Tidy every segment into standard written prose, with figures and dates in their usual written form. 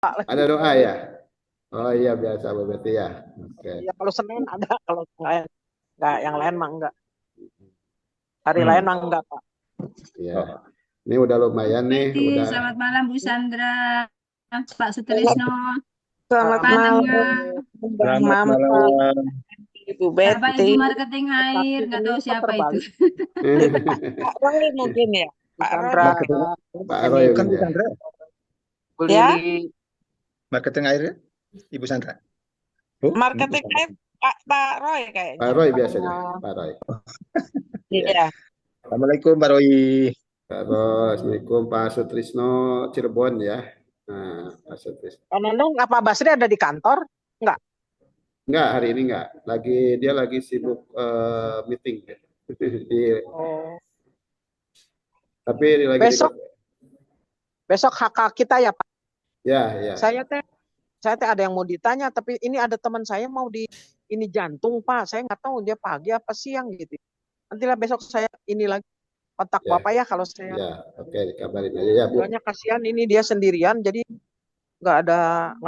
Ada doa ya? Oh iya biasa berarti ya. Oke. Ya kalau Senin ada, kalau nggak yang lain mah enggak. Hari lain Hmm. mah enggak, Pak. Ya. Oh. Ini udah lumayan nih, Betty, udah. selamat malam Bu Sandra, Pak Sutrisno, Selamat Pak malam, Tengah, Bang Selamat Mampa, malam. Ibu Bapak Betty. Ibu marketing air, nggak Ini tahu kok siapa itu. terbalik? Itu Pak Roy mungkin ya. Pak Roy Sandra, pakai Marketing Pak ini Roy bukan mungkin Bu ya. Sandra. Bu ya. Marketing airnya Ibu Sandra. Bu? Marketing air Pak Roy Pak kayaknya. Roy Pak, biasanya, Pak Roy. Ya. iya. Assalamualaikum Pak Roy. Terus, Assalamualaikum Pak Sutrisno Cirebon ya. Nah, Pak Sutrisno. Pak Nandung, apa Basri ada di kantor? Enggak. Enggak, hari ini enggak. Dia lagi sibuk meeting. Di- Oh. tapi dia lagi di Besok hak kita ya, Pak. Ya, ya. Saya teh ada yang mau ditanya, tapi ini ada teman saya mau ini jantung, Pak. Saya nggak tahu dia pagi apa siang gitu. Nantilah besok saya ini lagi kontak Ya. Bapak ya kalau saya. Ya, oke dikabarin aja ya, Bu. Soalnya kasihan ini dia sendirian, jadi nggak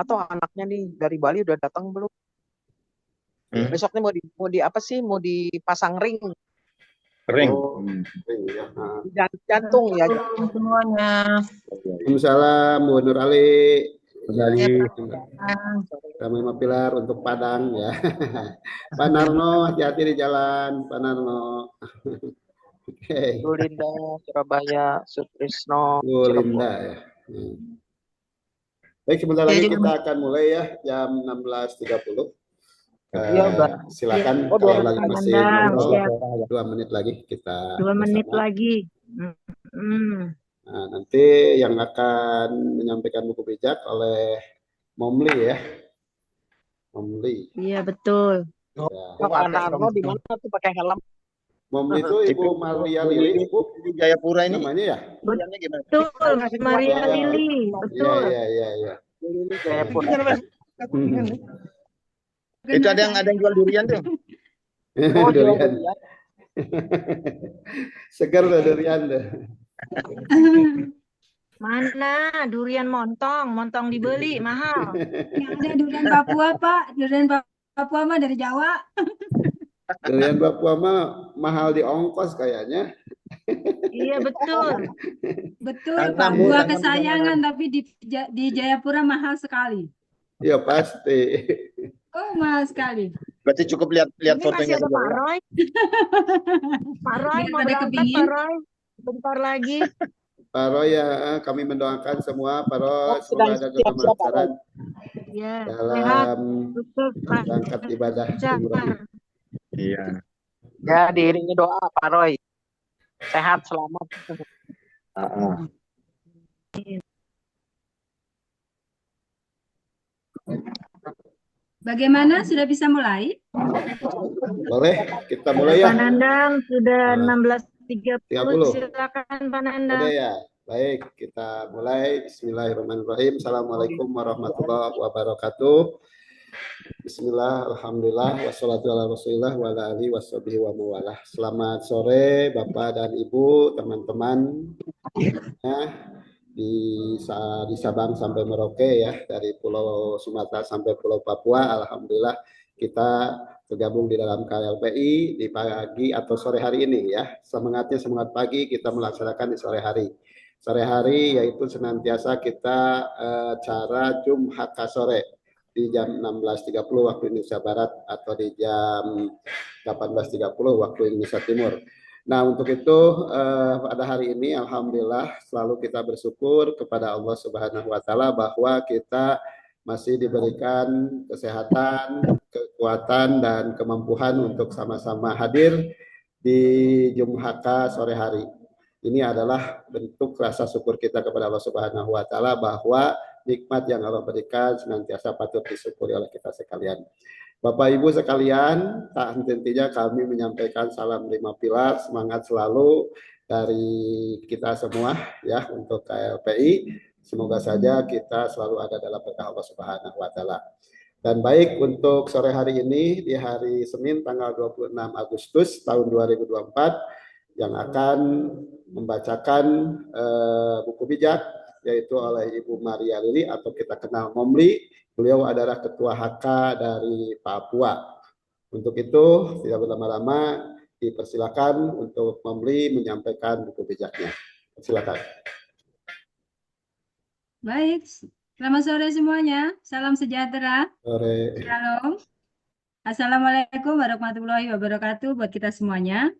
tahu anaknya nih dari Bali udah datang belum. Besok nih mau di apa sih? Mau dipasang ring. Ring. Oh, ya. Nah. Jantung ya. Semuanya. Waalaikumsalam, Bu Nur Ali. Kembali. Kami Pilar untuk Padang ya. Pak Narno, hati-hati di jalan, Pak Narno. Oke. Bu Linda, Surabaya, Sutrisno, Bu Cirebon. Linda ya. Baik, sebentar lagi kita akan mulai ya, jam 16.30. Silakan Oh, kalau lagi masih ngobrol, 2 menit lagi kita 2 menit bersama. lagi. Nah, nanti yang akan menyampaikan buku bijak oleh Momli ya. Momli. Iya, betul. Pak Narno di mana tuh pakai helm? Momli itu Ibu Maria Lili, Bu. Di Jayapura ini. Namanya ya? Betul, Maria Lili. Betul. Iya. Lili Jayapura. Itu ada yang jual durian tuh. Oh, Durian. Segar loh durian deh. Mana durian montong dibeli mahal. Yang ada durian Papua, Pak. Durian Papua mah dari Jawa. Durian Papua mah mahal di ongkos kayaknya. Iya, betul. Betul, Tanam, Pak. Bu, Buah tanam kesayangan, tapi di Jayapura mahal sekali. Iya pasti. Oh, mahal sekali. Berarti cukup lihat Ini fotonya masih ada saja Pak ya. Roy. Pak Roy Biar mau pada berangkat, kepingin. Pak Roy. Bentar lagi. Pak Roy ya, kami mendoakan semua Pak Roy, Sedang semoga ada siap-siap, Pak Roy. kelancaran Ya, sehat, dalam sukses, berangkat ibadah umroh. lancar. Iya. Ya, diiringi doa Pak Roy. Sehat, selamat. Bagaimana? Sudah bisa mulai? Boleh, kita mulai ya. Pak Nandang sudah 16.30. 30. Silakan Pak Ada Nandang. ya. Baik, kita mulai. Bismillahirrahmanirrahim. Assalamualaikum warahmatullahi wabarakatuh. Bismillah, alhamdulillah, wassalatu ala rasulillah, wa ala alihi washabihi wa mawalah. Selamat sore Bapak dan Ibu, teman-teman ya, di Sabang sampai Merauke ya, dari Pulau Sumatera sampai Pulau Papua. Alhamdulillah kita tergabung di dalam KLPI di pagi atau sore hari ini ya. Semangatnya semangat pagi, kita melaksanakan di sore hari. Sore hari yaitu senantiasa kita cara Jumhaka sore di jam 16.30 waktu Indonesia Barat atau di jam 18.30 waktu Indonesia Timur. Nah, untuk itu pada hari ini alhamdulillah selalu kita bersyukur kepada Allah Subhanahu wa taala bahwa kita masih diberikan kesehatan, kekuatan dan kemampuan untuk sama-sama hadir di Jumhaka sore hari. Ini adalah bentuk rasa syukur kita kepada Allah Subhanahu wa taala bahwa nikmat yang Allah berikan senantiasa patut disyukuri oleh kita sekalian. Bapak Ibu sekalian, tak henti-hentinya kami menyampaikan salam 5 pilar, semangat selalu dari kita semua ya untuk KLPI. Semoga saja kita selalu ada dalam berkah Allah Subhanahu wa taala. Dan baik untuk sore hari ini di hari Senin tanggal 26 Agustus tahun 2024 yang akan membacakan buku bijak yaitu oleh Ibu Maria Lili atau kita kenal Momli. Beliau adalah Ketua HK dari Papua. Untuk itu, tidak berlama-lama, dipersilakan untuk Momli menyampaikan buku bijaknya. Silakan. Baik, selamat sore semuanya. Salam sejahtera. Sore. Shalom. Assalamualaikum warahmatullahi wabarakatuh buat kita semuanya.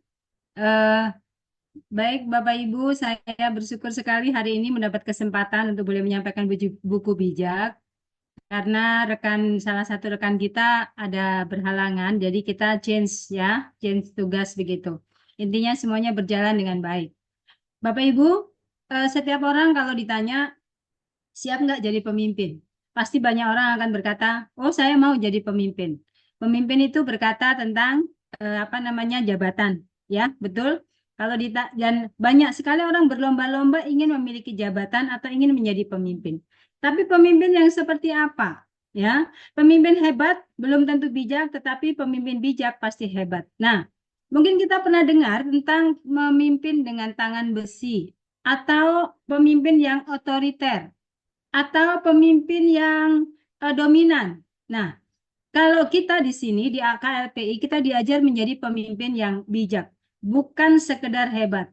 Baik Bapak Ibu, saya bersyukur sekali hari ini mendapat kesempatan untuk boleh menyampaikan buku bijak. Karena salah satu rekan kita ada berhalangan, jadi kita change tugas begitu. Intinya semuanya berjalan dengan baik. Bapak Ibu, setiap orang kalau ditanya siap nggak jadi pemimpin, pasti banyak orang akan berkata, oh saya mau jadi pemimpin. Pemimpin itu berkata tentang jabatan, ya betul. Dan banyak sekali orang berlomba-lomba ingin memiliki jabatan atau ingin menjadi pemimpin. Tapi pemimpin yang seperti apa? Ya, pemimpin hebat belum tentu bijak, tetapi pemimpin bijak pasti hebat. Nah, mungkin kita pernah dengar tentang memimpin dengan tangan besi, atau pemimpin yang otoriter, atau pemimpin yang dominan. Nah, kalau kita di sini di KLPI kita diajar menjadi pemimpin yang bijak, bukan sekedar hebat.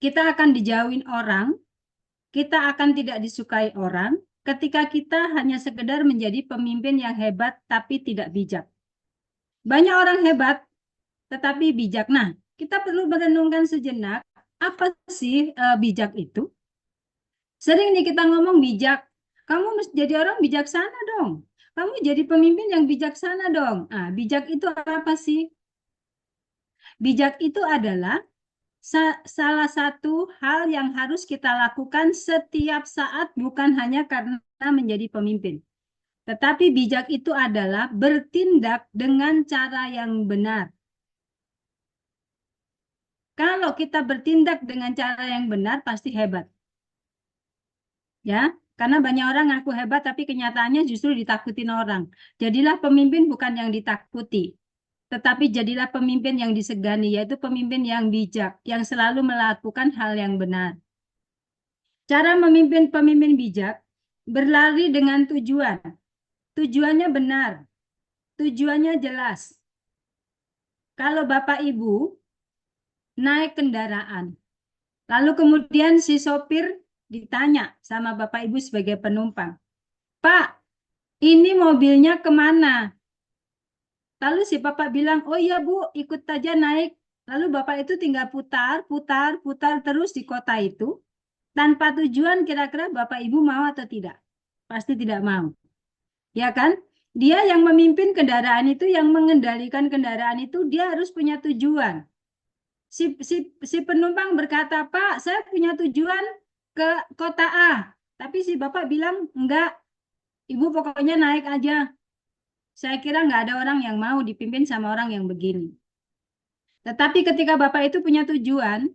Kita akan dijauhin orang, kita akan tidak disukai orang ketika kita hanya sekedar menjadi pemimpin yang hebat tapi tidak bijak. Banyak orang hebat tetapi bijak. Nah, kita perlu merenungkan sejenak, apa sih bijak itu? Sering nih kita ngomong bijak, kamu mesti jadi orang bijaksana dong. Kamu jadi pemimpin yang bijaksana dong. Nah, bijak itu apa sih? Bijak itu adalah salah satu hal yang harus kita lakukan setiap saat, bukan hanya karena menjadi pemimpin. Tetapi bijak itu adalah bertindak dengan cara yang benar. Kalau kita bertindak dengan cara yang benar, pasti hebat. Ya, karena banyak orang ngaku hebat, tapi kenyataannya justru ditakutin orang. Jadilah pemimpin bukan yang ditakuti, tetapi jadilah pemimpin yang disegani, yaitu pemimpin yang bijak, yang selalu melakukan hal yang benar. Cara memimpin pemimpin bijak, berlari dengan tujuan. Tujuannya benar, tujuannya jelas. Kalau Bapak Ibu naik kendaraan, lalu kemudian si sopir ditanya sama Bapak Ibu sebagai penumpang, Pak, ini mobilnya kemana? Lalu si Bapak bilang, oh iya Bu, ikut aja naik. Lalu Bapak itu tinggal putar terus di kota itu. Tanpa tujuan, kira-kira Bapak Ibu mau atau tidak? Pasti tidak mau. Ya kan? Dia yang memimpin kendaraan itu, yang mengendalikan kendaraan itu, dia harus punya tujuan. Si penumpang berkata, Pak, saya punya tujuan ke kota A. Tapi si Bapak bilang, enggak, Ibu pokoknya naik aja. Saya kira nggak ada orang yang mau dipimpin sama orang yang begini. Tetapi ketika Bapak itu punya tujuan,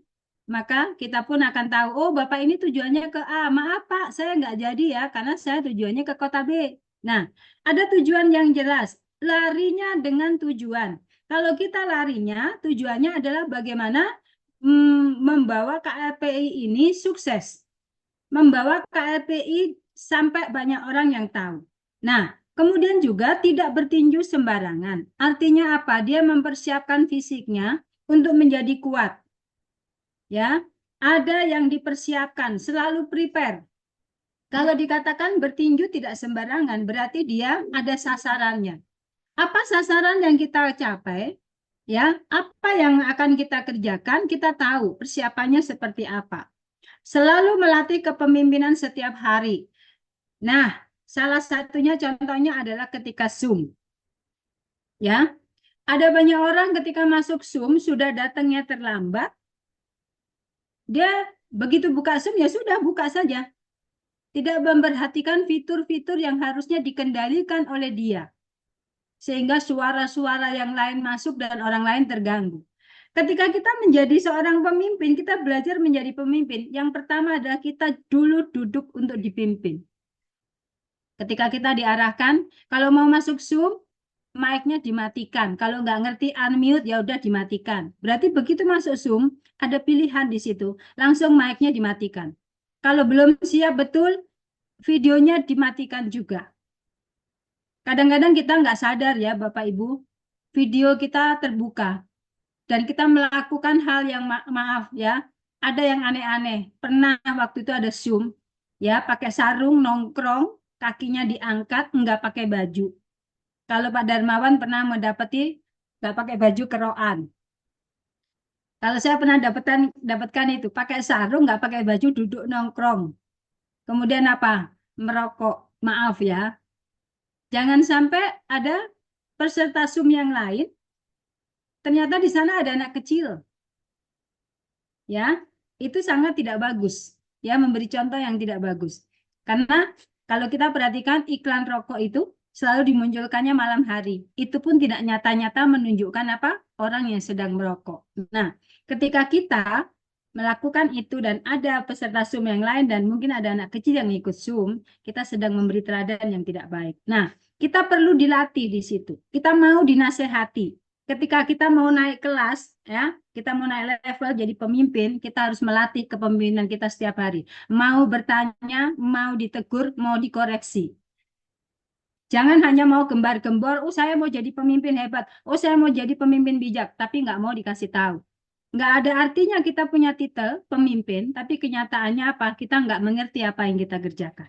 maka kita pun akan tahu, oh Bapak ini tujuannya ke A. Maaf Pak, saya nggak jadi ya, karena saya tujuannya ke kota B. Nah, ada tujuan yang jelas. Larinya dengan tujuan. Kalau kita larinya, tujuannya adalah bagaimana membawa KLPI ini sukses. Membawa KLPI sampai banyak orang yang tahu. Nah, kemudian juga tidak bertinju sembarangan. Artinya apa? Dia mempersiapkan fisiknya untuk menjadi kuat. Ya, ada yang dipersiapkan, selalu prepare. Kalau dikatakan bertinju tidak sembarangan, berarti dia ada sasarannya. Apa sasaran yang kita capai? Ya, apa yang akan kita kerjakan? Kita tahu persiapannya seperti apa. Selalu melatih kepemimpinan setiap hari. Nah, salah satunya contohnya adalah ketika Zoom. Ya, ada banyak orang ketika masuk Zoom sudah datangnya terlambat. Dia begitu buka Zoom ya sudah buka saja. Tidak memperhatikan fitur-fitur yang harusnya dikendalikan oleh dia. Sehingga suara-suara yang lain masuk dan orang lain terganggu. Ketika kita menjadi seorang pemimpin, kita belajar menjadi pemimpin. Yang pertama adalah kita dulu duduk untuk dipimpin. Ketika kita diarahkan, kalau mau masuk Zoom, mic-nya dimatikan. Kalau nggak ngerti unmute, ya udah dimatikan. Berarti begitu masuk Zoom, ada pilihan di situ. Langsung mic-nya dimatikan. Kalau belum siap betul, videonya dimatikan juga. Kadang-kadang kita nggak sadar ya Bapak Ibu, video kita terbuka. Dan kita melakukan hal yang maaf ya, ada yang aneh-aneh. Pernah waktu itu ada Zoom, ya pakai sarung nongkrong, kakinya diangkat, nggak pakai baju. Kalau Pak Darmawan pernah mendapati nggak pakai baju keroan. Kalau saya pernah dapatkan itu pakai sarung, nggak pakai baju, duduk nongkrong. Kemudian apa? Merokok. Maaf ya. Jangan sampai ada peserta Zoom yang lain. Ternyata di sana ada anak kecil. Ya, itu sangat tidak bagus. Ya, memberi contoh yang tidak bagus. Karena kalau kita perhatikan iklan rokok itu selalu dimunculkannya malam hari. Itu pun tidak nyata-nyata menunjukkan apa? Orang yang sedang merokok. Nah, ketika kita melakukan itu dan ada peserta Zoom yang lain dan mungkin ada anak kecil yang ikut Zoom, kita sedang memberi teladan yang tidak baik. Nah, kita perlu dilatih di situ. Kita mau dinasehati. Ketika kita mau naik kelas, ya, kita mau naik level jadi pemimpin, kita harus melatih kepemimpinan kita setiap hari. Mau bertanya, mau ditegur, mau dikoreksi. Jangan hanya mau gembar-gembor, oh saya mau jadi pemimpin hebat, oh saya mau jadi pemimpin bijak, tapi nggak mau dikasih tahu. Nggak ada artinya kita punya titel pemimpin, tapi kenyataannya apa? Kita nggak mengerti apa yang kita kerjakan.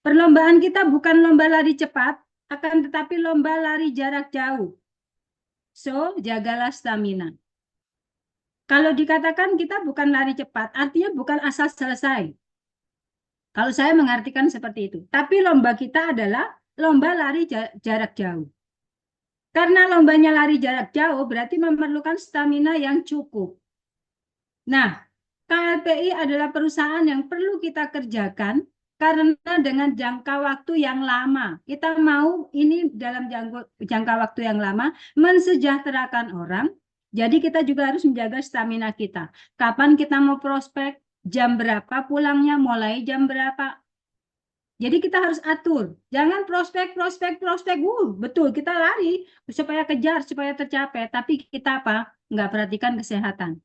Perlombaan kita bukan lomba lari cepat, akan tetapi lomba lari jarak jauh. So, jagalah stamina. Kalau dikatakan kita bukan lari cepat, artinya bukan asal selesai. Kalau saya mengartikan seperti itu. Tapi lomba kita adalah lomba lari jarak jauh. Karena lombanya lari jarak jauh, berarti memerlukan stamina yang cukup. Nah, KLPI adalah perusahaan yang perlu kita kerjakan karena dengan jangka waktu yang lama. Kita mau ini dalam jangka waktu yang lama mensejahterakan orang. Jadi kita juga harus menjaga stamina kita. Kapan kita mau prospek, jam berapa pulangnya, mulai jam berapa. Jadi kita harus atur. Jangan prospek. Betul, kita lari supaya kejar, supaya tercapai. Tapi kita apa? Nggak perhatikan kesehatan.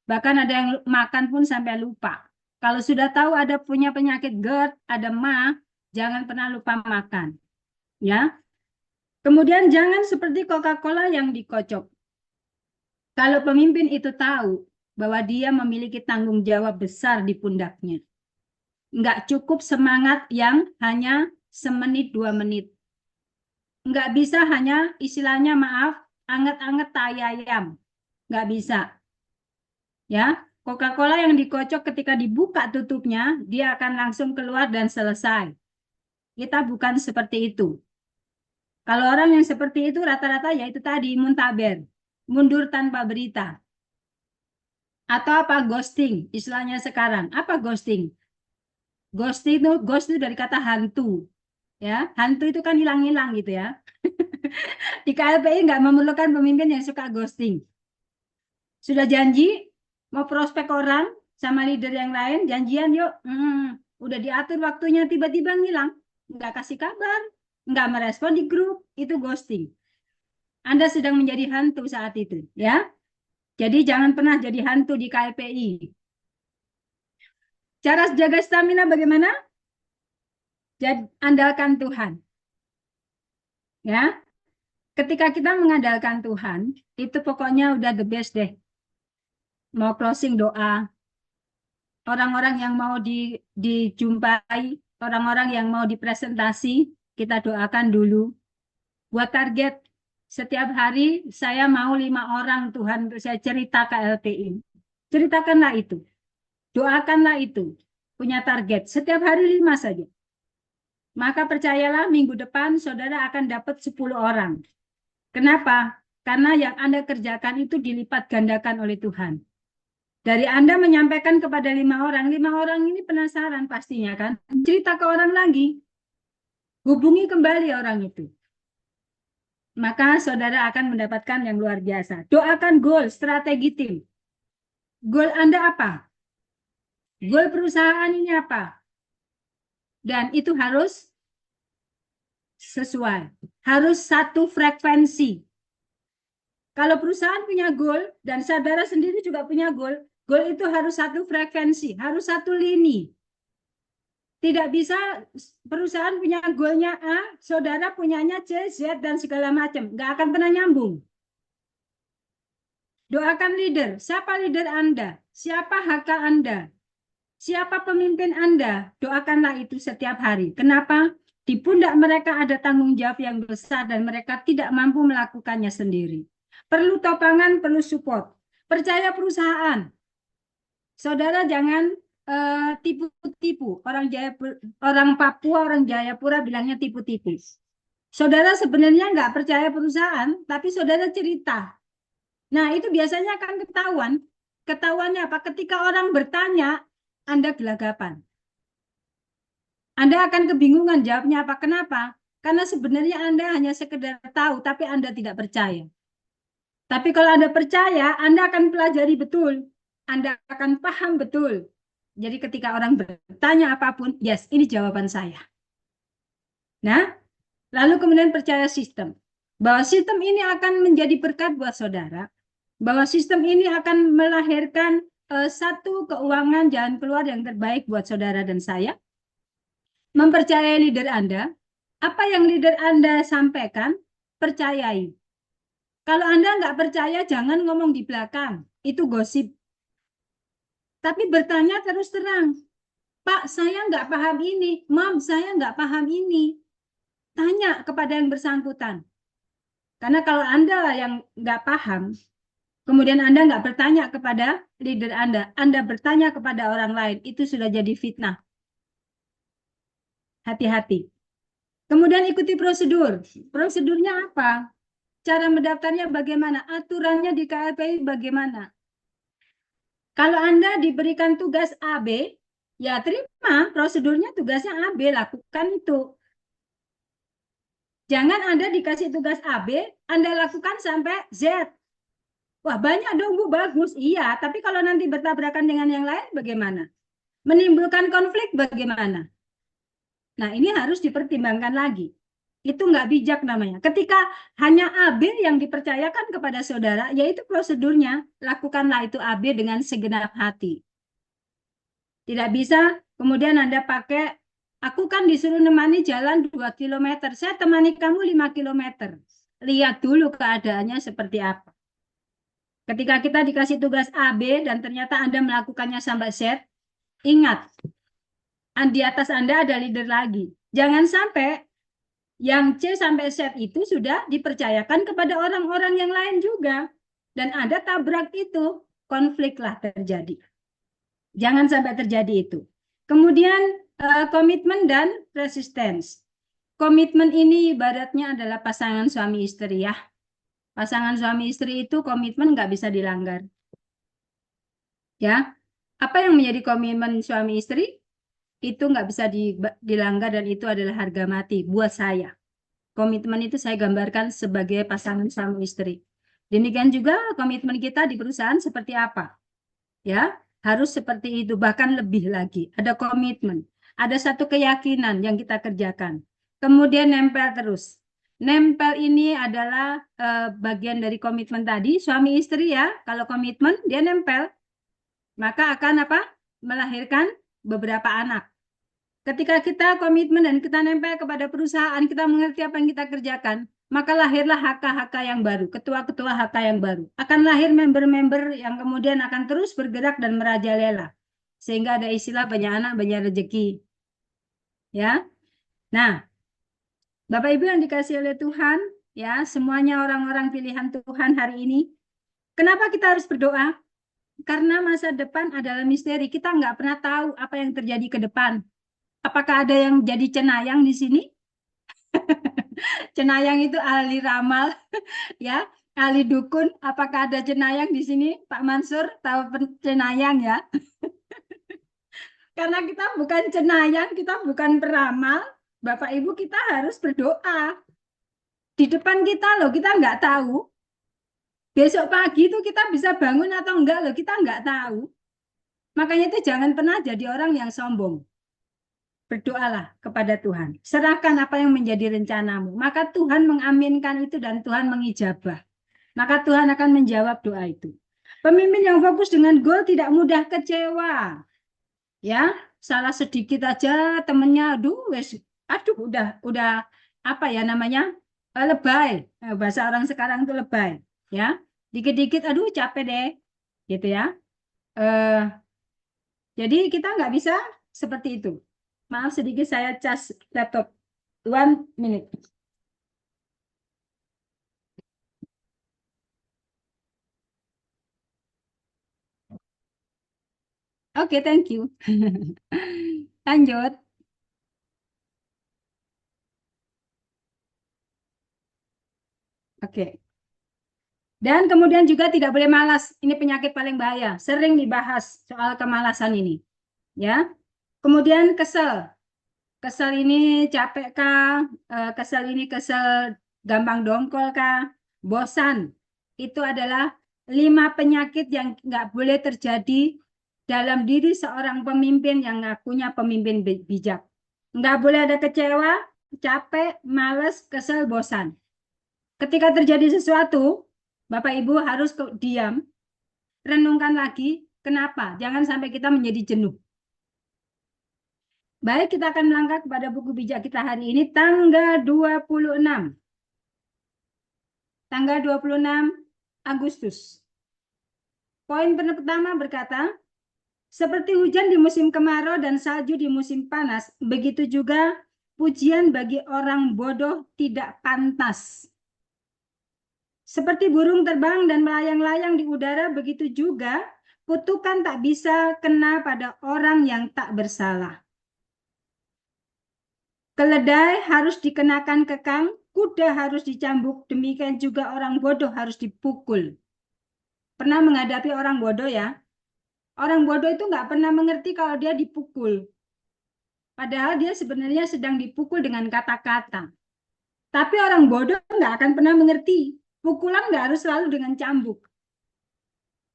Bahkan ada yang makan pun sampai lupa. Kalau sudah tahu ada punya penyakit GERD, ada MA, jangan pernah lupa makan. Ya. Kemudian jangan seperti Coca-Cola yang dikocok. Kalau pemimpin itu tahu bahwa dia memiliki tanggung jawab besar di pundaknya. Nggak cukup semangat yang hanya semenit, 2 menit. Nggak bisa hanya istilahnya maaf, anget-anget tai ayam. Nggak bisa. Ya, Coca-Cola yang dikocok ketika dibuka tutupnya, dia akan langsung keluar dan selesai. Kita bukan seperti itu. Kalau orang yang seperti itu rata-rata yaitu tadi muntaber, mundur tanpa berita. Atau apa? Ghosting, istilahnya sekarang. Apa ghosting? Ghost itu dari kata hantu. Ya, hantu itu kan hilang-hilang gitu ya. Di KLPI nggak memerlukan pemimpin yang suka ghosting. Sudah janji mau prospek orang sama leader yang lain, janjian yuk, udah diatur waktunya, tiba-tiba ngilang, nggak kasih kabar, nggak merespon di grup, itu ghosting. Anda sedang menjadi hantu saat itu, ya. Jadi jangan pernah jadi hantu di KLPI. Cara jaga stamina bagaimana? Andalkan Tuhan. Ya. Ketika kita mengandalkan Tuhan, itu pokoknya udah the best deh. Mau closing doa, orang-orang yang mau dijumpai, orang-orang yang mau dipresentasi, kita doakan dulu. Buat target, setiap hari saya mau 5 orang Tuhan untuk saya cerita ke LPI. Ceritakanlah itu. Doakanlah itu. Punya target. Setiap hari 5 saja. Maka percayalah minggu depan saudara akan dapat 10 orang. Kenapa? Karena yang Anda kerjakan itu dilipat gandakan oleh Tuhan. Dari Anda menyampaikan kepada 5 orang ini penasaran pastinya kan. Cerita ke orang lagi. Hubungi kembali orang itu. Maka saudara akan mendapatkan yang luar biasa. Doakan goal, strategi tim. Goal Anda apa? Goal perusahaan ini apa? Dan itu harus sesuai. Harus satu frekuensi. Kalau perusahaan punya goal dan saudara sendiri juga punya goal, goal itu harus satu frekuensi, harus satu lini. Tidak bisa perusahaan punya goalnya A, saudara punyanya C, Z, dan segala macam. Nggak akan pernah nyambung. Doakan leader. Siapa leader Anda? Siapa HK Anda? Siapa pemimpin Anda? Doakanlah itu setiap hari. Kenapa? Di pundak mereka ada tanggung jawab yang besar dan mereka tidak mampu melakukannya sendiri. Perlu topangan, perlu support. Percaya perusahaan. Saudara jangan tipu-tipu. Orang Papua, orang Jayapura bilangnya tipu-tipu. Saudara sebenarnya nggak percaya perusahaan, tapi saudara cerita. Nah, itu biasanya akan ketahuan. Ketahuannya apa? Ketika orang bertanya, Anda gelagapan. Anda akan kebingungan jawabnya apa? Kenapa? Karena sebenarnya Anda hanya sekedar tahu, tapi Anda tidak percaya. Tapi kalau Anda percaya, Anda akan pelajari betul. Anda akan paham betul. Jadi ketika orang bertanya apapun, yes, ini jawaban saya. Nah, lalu kemudian percaya sistem. Bahwa sistem ini akan menjadi berkat buat saudara. Bahwa sistem ini akan melahirkan satu keuangan jalan keluar yang terbaik buat saudara dan saya. Mempercayai leader Anda. Apa yang leader Anda sampaikan, percayai. Kalau Anda nggak percaya, jangan ngomong di belakang. Itu gosip. Tapi bertanya terus terang. Pak, saya nggak paham ini. Mom, saya nggak paham ini. Tanya kepada yang bersangkutan. Karena kalau Anda yang nggak paham, kemudian Anda nggak bertanya kepada leader Anda bertanya kepada orang lain, itu sudah jadi fitnah. Hati-hati. Kemudian ikuti prosedur. Prosedurnya apa? Cara mendaftarnya bagaimana? Aturannya di KLPI bagaimana? Kalau Anda diberikan tugas AB, ya terima prosedurnya tugasnya AB, lakukan itu. Jangan Anda dikasih tugas AB, Anda lakukan sampai Z. Wah, banyak dong Bu, bagus. Iya, tapi kalau nanti bertabrakan dengan yang lain bagaimana? Menimbulkan konflik bagaimana? Nah, ini harus dipertimbangkan lagi. Itu nggak bijak namanya. Ketika hanya AB yang dipercayakan kepada saudara, yaitu prosedurnya, lakukanlah itu AB dengan segenap hati. Tidak bisa, kemudian Anda pakai, aku kan disuruh nemani jalan 2 km, saya temani kamu 5 km. Lihat dulu keadaannya seperti apa. Ketika kita dikasih tugas AB dan ternyata Anda melakukannya sampai Z, ingat, di atas Anda ada leader lagi. Jangan sampai yang C sampai Z itu sudah dipercayakan kepada orang-orang yang lain juga. Dan ada tabrak itu, konfliklah terjadi. Jangan sampai terjadi itu. Kemudian komitmen dan resistance. Komitmen ini ibaratnya adalah pasangan suami istri ya. Pasangan suami istri itu komitmen nggak bisa dilanggar. Ya, apa yang menjadi komitmen suami istri? Itu nggak bisa dilanggar dan itu adalah harga mati buat saya. Komitmen itu saya gambarkan sebagai pasangan suami istri. Demikian juga komitmen kita di perusahaan seperti apa? Ya, harus seperti itu, bahkan lebih lagi. Ada komitmen, ada satu keyakinan yang kita kerjakan. Kemudian nempel terus. Nempel ini adalah bagian dari komitmen tadi, suami istri ya. Kalau komitmen dia nempel, maka akan apa? Melahirkan beberapa anak. Ketika kita komitmen dan kita nempel kepada perusahaan, kita mengerti apa yang kita kerjakan, maka lahirlah HK-HK yang baru, ketua-ketua HK yang baru. Akan lahir member-member yang kemudian akan terus bergerak dan merajalela. Sehingga ada istilah banyak anak, banyak rezeki. Ya. Nah, Bapak Ibu yang dikasihi oleh Tuhan, ya, semuanya orang-orang pilihan Tuhan hari ini. Kenapa kita harus berdoa? Karena masa depan adalah misteri. Kita nggak pernah tahu apa yang terjadi ke depan. Apakah ada yang jadi cenayang di sini? Cenayang itu ahli ramal, ya, ahli dukun. Apakah ada cenayang di sini, Pak Mansur? Tahu cenayang ya? Karena kita bukan cenayang, kita bukan peramal. Bapak Ibu kita harus berdoa. Di depan kita loh, kita nggak tahu. Besok pagi itu kita bisa bangun atau enggak loh, kita nggak tahu. Makanya itu jangan pernah jadi orang yang sombong. Berdoalah kepada Tuhan. Serahkan apa yang menjadi rencanamu. Maka Tuhan mengaminkan itu dan Tuhan mengijabah. Maka Tuhan akan menjawab doa itu. Pemimpin yang fokus dengan goal tidak mudah kecewa. Ya, salah sedikit aja temennya, aduh udah apa ya namanya, lebay. Bahasa orang sekarang itu lebay, ya. Dikit-dikit, aduh capek deh, gitu ya. Jadi kita nggak bisa seperti itu. Maaf sedikit saya cas laptop. 1 minute. Oke, thank you. Lanjut. Oke. Dan kemudian juga tidak boleh malas. Ini penyakit paling bahaya. Sering dibahas soal kemalasan ini. Ya. Kemudian kesel. Kesel ini capek kah? Kesel ini kesel gampang dongkol kah? Bosan. Itu adalah 5 penyakit yang nggak boleh terjadi dalam diri seorang pemimpin yang ngakunya pemimpin bijak. Nggak boleh ada kecewa, capek, males, kesel, bosan. Ketika terjadi sesuatu, Bapak Ibu harus diam, renungkan lagi, kenapa? Jangan sampai kita menjadi jenuh. Baik, kita akan melangkah kepada buku bijak kita hari ini, tanggal 26. Tanggal 26 Agustus. Poin pertama berkata, seperti hujan di musim kemarau dan salju di musim panas, begitu juga pujian bagi orang bodoh tidak pantas. Seperti burung terbang dan melayang-layang di udara, begitu juga kutukan tak bisa kena pada orang yang tak bersalah. Keledai harus dikenakan kekang, kuda harus dicambuk, demikian juga orang bodoh harus dipukul. Pernah menghadapi orang bodoh ya? Orang bodoh itu nggak pernah mengerti kalau dia dipukul. Padahal dia sebenarnya sedang dipukul dengan kata-kata. Tapi orang bodoh nggak akan pernah mengerti. Pukulan nggak harus selalu dengan cambuk.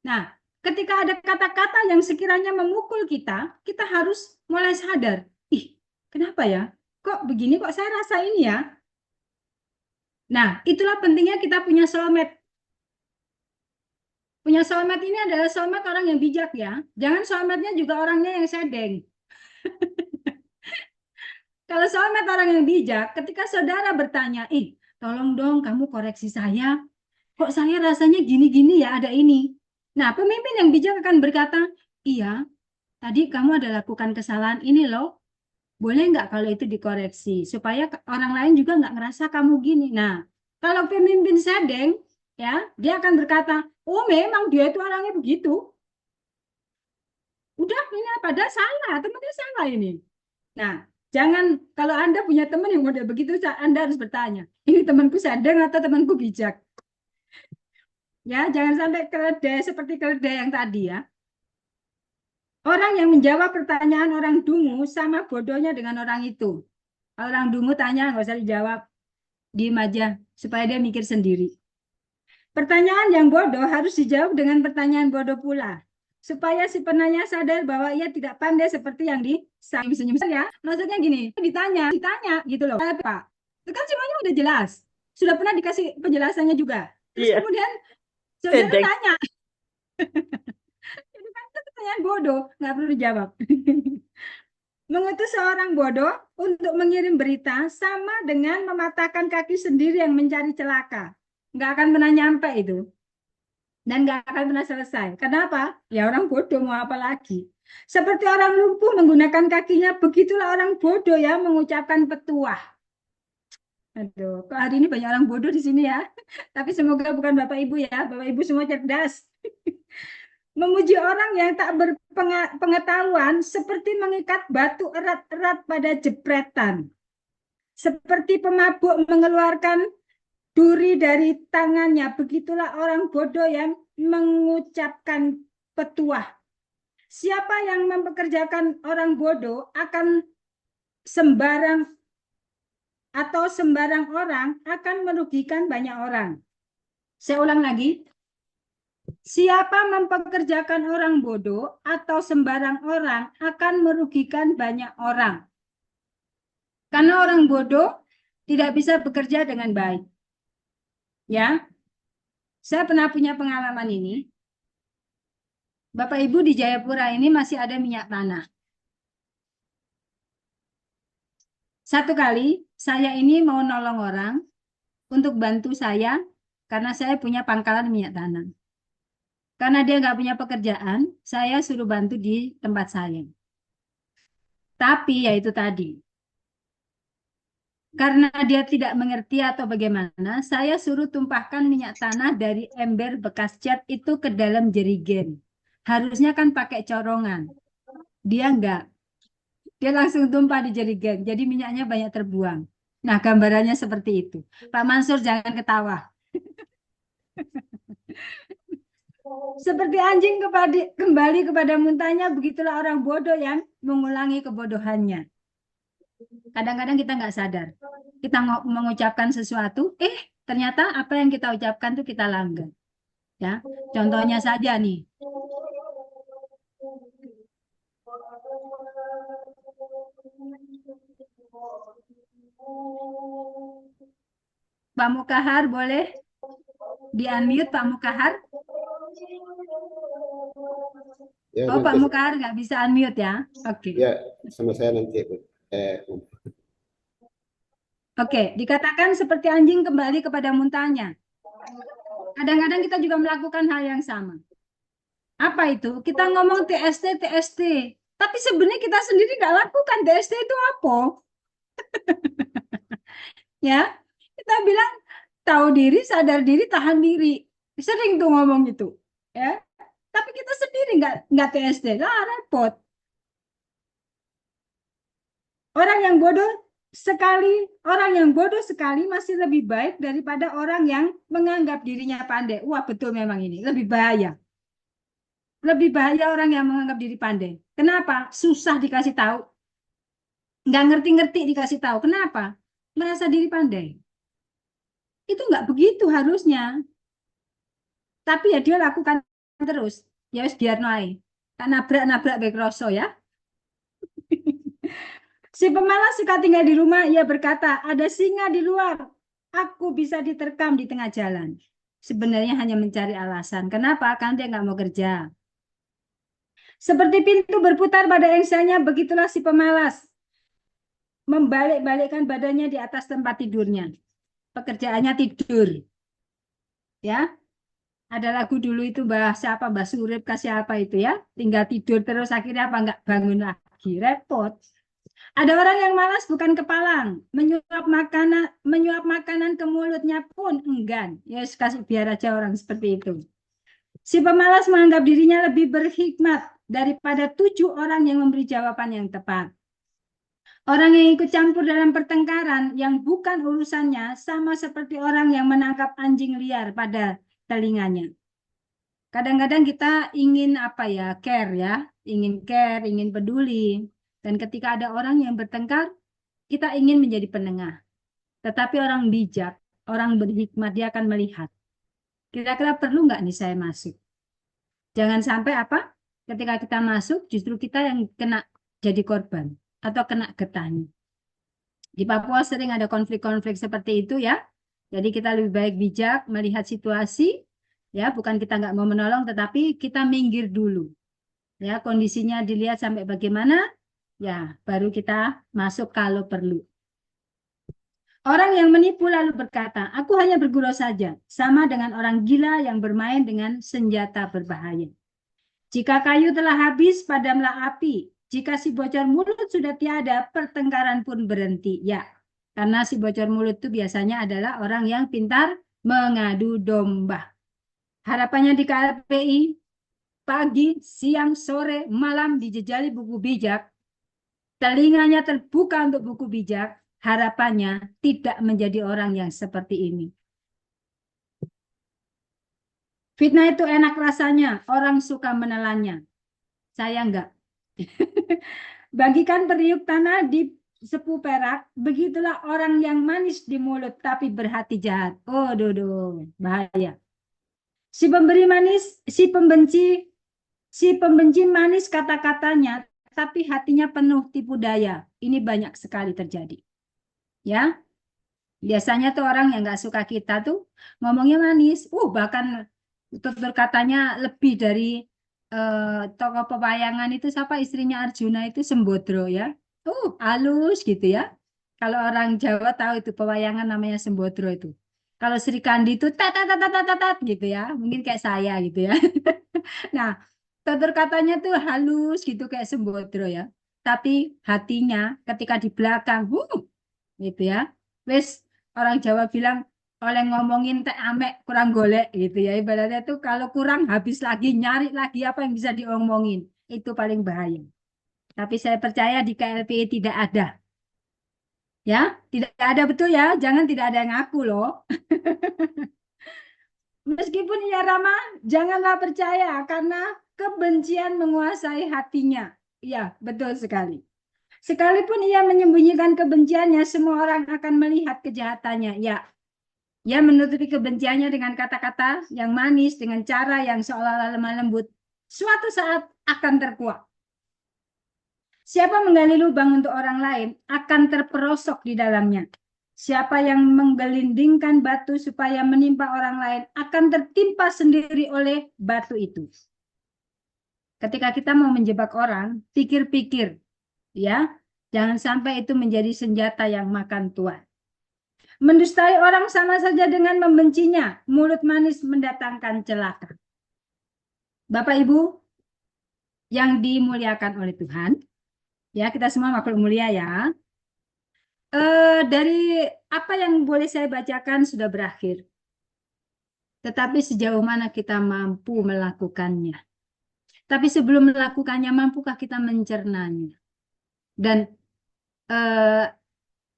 Nah, ketika ada kata-kata yang sekiranya memukul kita, kita harus mulai sadar. Ih, kenapa ya? Kok begini, kok saya rasa ini ya? Nah, itulah pentingnya kita punya soulmate. Punya soulmate ini adalah soulmate orang yang bijak ya. Jangan soulmate-nya juga orangnya yang sedeng. Kalau soulmate orang yang bijak, ketika saudara bertanya, tolong dong kamu koreksi saya. Kok saya rasanya gini-gini ya, ada ini. Nah, pemimpin yang bijak akan berkata, iya, tadi kamu ada lakukan kesalahan ini loh. Boleh nggak kalau itu dikoreksi? Supaya orang lain juga nggak ngerasa kamu gini. Nah, kalau pemimpin sedeng, ya, dia akan berkata, oh memang dia itu orangnya begitu. Udah, ini padahal salah, temannya salah ini. Nah, jangan, kalau Anda punya teman yang model begitu, Anda harus bertanya, ini temanku sedeng atau temanku bijak? Ya, jangan sampai keledai seperti keledai yang tadi ya. Orang yang menjawab pertanyaan orang dungu sama bodohnya dengan orang itu. Orang dungu tanya, nggak usah dijawab. Diem aja, supaya dia mikir sendiri. Pertanyaan yang bodoh harus dijawab dengan pertanyaan bodoh pula. Supaya si penanya sadar bahwa ia tidak pandai seperti yang senyum ya. Maksudnya gini, ditanya gitu loh. Pak, itu kan semuanya udah jelas. Sudah pernah dikasih penjelasannya juga. Terus kemudian saudara tanya. Itu kan pertanyaan bodoh, nggak perlu dijawab. Mengutus seorang bodoh untuk mengirim berita sama dengan mematahkan kaki sendiri yang mencari celaka. Nggak akan pernah nyampe itu. Dan nggak akan pernah selesai. Kenapa? Ya orang bodoh mau apa lagi. Seperti orang lumpuh menggunakan kakinya, begitulah orang bodoh ya mengucapkan petuah. Aduh, kok hari ini banyak orang bodoh di sini ya. Tapi semoga bukan Bapak Ibu ya. Bapak Ibu semua cerdas. Memuji orang yang tak berpengetahuan seperti mengikat batu erat-erat pada jepretan. Seperti pemabuk mengeluarkan duri dari tangannya, begitulah orang bodoh yang mengucapkan petuah. Siapa yang mempekerjakan orang bodoh akan sembarang orang akan merugikan banyak orang. Saya ulang lagi. Siapa mempekerjakan orang bodoh atau sembarang orang akan merugikan banyak orang. Karena orang bodoh tidak bisa bekerja dengan baik. Ya, saya pernah punya pengalaman ini. Bapak Ibu di Jayapura ini masih ada minyak tanah. Satu kali saya ini mau nolong orang untuk bantu saya karena saya punya pangkalan minyak tanah. Karena dia nggak punya pekerjaan, saya suruh bantu di tempat saya. Tapi ya itu tadi, karena dia tidak mengerti atau bagaimana, saya suruh tumpahkan minyak tanah dari ember bekas cat itu ke dalam jerigen. Harusnya kan pakai corongan. Dia enggak. Dia langsung tumpah di jerigen. Jadi minyaknya banyak terbuang. Nah, gambarannya seperti itu. Pak Mansur jangan ketawa. Seperti anjing kembali kepada muntahnya, begitulah orang bodoh yang mengulangi kebodohannya. Kadang-kadang kita nggak sadar. Kita mengucapkan sesuatu, ternyata apa yang kita ucapkan tuh kita langgar. Ya, contohnya saja nih. Pak Mukahar boleh di-unmute Pak Mukahar? Ya, Oh, Pak nanti, Mukahar nggak bisa unmute ya? Oke. ya sama saya nanti. Oke, dikatakan seperti anjing kembali kepada muntahnya. Kadang-kadang kita juga melakukan hal yang sama. Apa itu? Kita ngomong TST, TST. Tapi sebenarnya kita sendiri nggak lakukan. TST itu apa? Ya, kita bilang tahu diri, sadar diri, tahan diri. Sering tuh ngomong gitu. Ya, tapi kita sendiri nggak TST. Lah, repot. Orang yang bodoh sekali masih lebih baik daripada orang yang menganggap dirinya pandai. Wah, betul memang ini. Lebih bahaya. Lebih bahaya orang yang menganggap diri pandai. Kenapa? Susah dikasih tahu. Nggak ngerti-ngerti dikasih tahu. Kenapa? Merasa diri pandai. Itu nggak begitu harusnya. Tapi ya dia lakukan terus. Ya wis biar noai. Tak nabrak-nabrak baik rasa ya. Si pemalas suka tinggal di rumah. Ia berkata, ada singa di luar. Aku bisa diterkam di tengah jalan. Sebenarnya hanya mencari alasan. Kenapa? Karena dia nggak mau kerja. Seperti pintu berputar pada engsanya, begitulah si pemalas. Membalik-balikkan badannya di atas tempat tidurnya. Pekerjaannya tidur. Ya, ada lagu dulu itu Mbah Surip kasih apa itu ya. Tinggal tidur terus akhirnya apa nggak bangun lagi. Repot. Ada orang yang malas bukan kepalang. Menyuap makanan ke mulutnya pun enggan. Ya, kasih biar aja orang seperti itu. Si pemalas menganggap dirinya lebih berhikmat daripada 7 orang yang memberi jawaban yang tepat. Orang yang ikut campur dalam pertengkaran yang bukan urusannya sama seperti orang yang menangkap anjing liar pada telinganya. Kadang-kadang kita ingin care ya, ingin peduli. Dan ketika ada orang yang bertengkar, kita ingin menjadi penengah. Tetapi orang bijak, orang berhikmat, dia akan melihat. Kira-kira perlu nggak nih saya masuk? Jangan sampai ketika kita masuk, justru kita yang kena jadi korban atau kena getahnya. Di Papua sering ada konflik-konflik seperti itu ya. Jadi kita lebih baik bijak melihat situasi, ya bukan kita nggak mau menolong, tetapi kita minggir dulu. Ya kondisinya dilihat sampai bagaimana, ya baru kita masuk kalau perlu. Orang yang menipu lalu berkata, aku hanya bergurau saja, sama dengan orang gila yang bermain dengan senjata berbahaya. Jika kayu telah habis, padamlah api. Jika si bocor mulut sudah tiada, pertengkaran pun berhenti. Ya, karena si bocor mulut itu biasanya adalah orang yang pintar mengadu domba. Harapannya di KLPI, pagi, siang, sore, malam dijejali buku bijak. Telinganya terbuka untuk buku bijak. Harapannya tidak menjadi orang yang seperti ini. Fitnah itu enak rasanya, orang suka menelannya. Saya enggak. Bagikan periuk tanah di sepu perak, begitulah orang yang manis di mulut tapi berhati jahat. Oh, dodo, bahaya. Si pemberi manis, si pembenci manis kata-katanya, tapi hatinya penuh tipu daya. Ini banyak sekali terjadi. Ya, biasanya tuh orang yang nggak suka kita tuh ngomongnya manis. Bahkan tutur katanya lebih dari tokoh pewayangan itu siapa istrinya Arjuna itu Sembodro ya. Halus gitu ya. Kalau orang Jawa tahu itu pewayangan namanya Sembodro itu. Kalau Sri Kandi itu tat tat tat tat tat tat gitu ya. Mungkin kayak saya gitu ya. Nah, tutur katanya tuh halus gitu kayak Sembodro ya. Tapi hatinya ketika di belakang, gitu ya. Wes orang Jawa bilang oleh ngomongin teh amek kurang golek gitu ya. Ibaratnya tuh kalau kurang habis lagi nyari lagi apa yang bisa diomongin. Itu paling bahaya. Tapi saya percaya di KLPI tidak ada. Ya, tidak ada betul ya. Jangan tidak ada yang ngaku loh. Meskipun ya Rama, janganlah percaya karena kebencian menguasai hatinya. Ya, betul sekali. Sekalipun ia menyembunyikan kebenciannya, semua orang akan melihat kejahatannya. Ya, ia menutupi kebenciannya dengan kata-kata yang manis, dengan cara yang seolah-olah lemah lembut. Suatu saat akan terkuak. Siapa menggali lubang untuk orang lain akan terperosok di dalamnya. Siapa yang menggelindingkan batu supaya menimpa orang lain akan tertimpa sendiri oleh batu itu. Ketika kita mau menjebak orang, pikir-pikir, ya, jangan sampai itu menjadi senjata yang makan tuan. Mendustai orang sama saja dengan membencinya. Mulut manis mendatangkan celaka. Bapak Ibu yang dimuliakan oleh Tuhan, ya kita semua makhluk mulia ya. Dari apa yang boleh saya bacakan sudah berakhir. Tetapi sejauh mana kita mampu melakukannya. Tapi sebelum melakukannya, mampukah kita mencernanya? Dan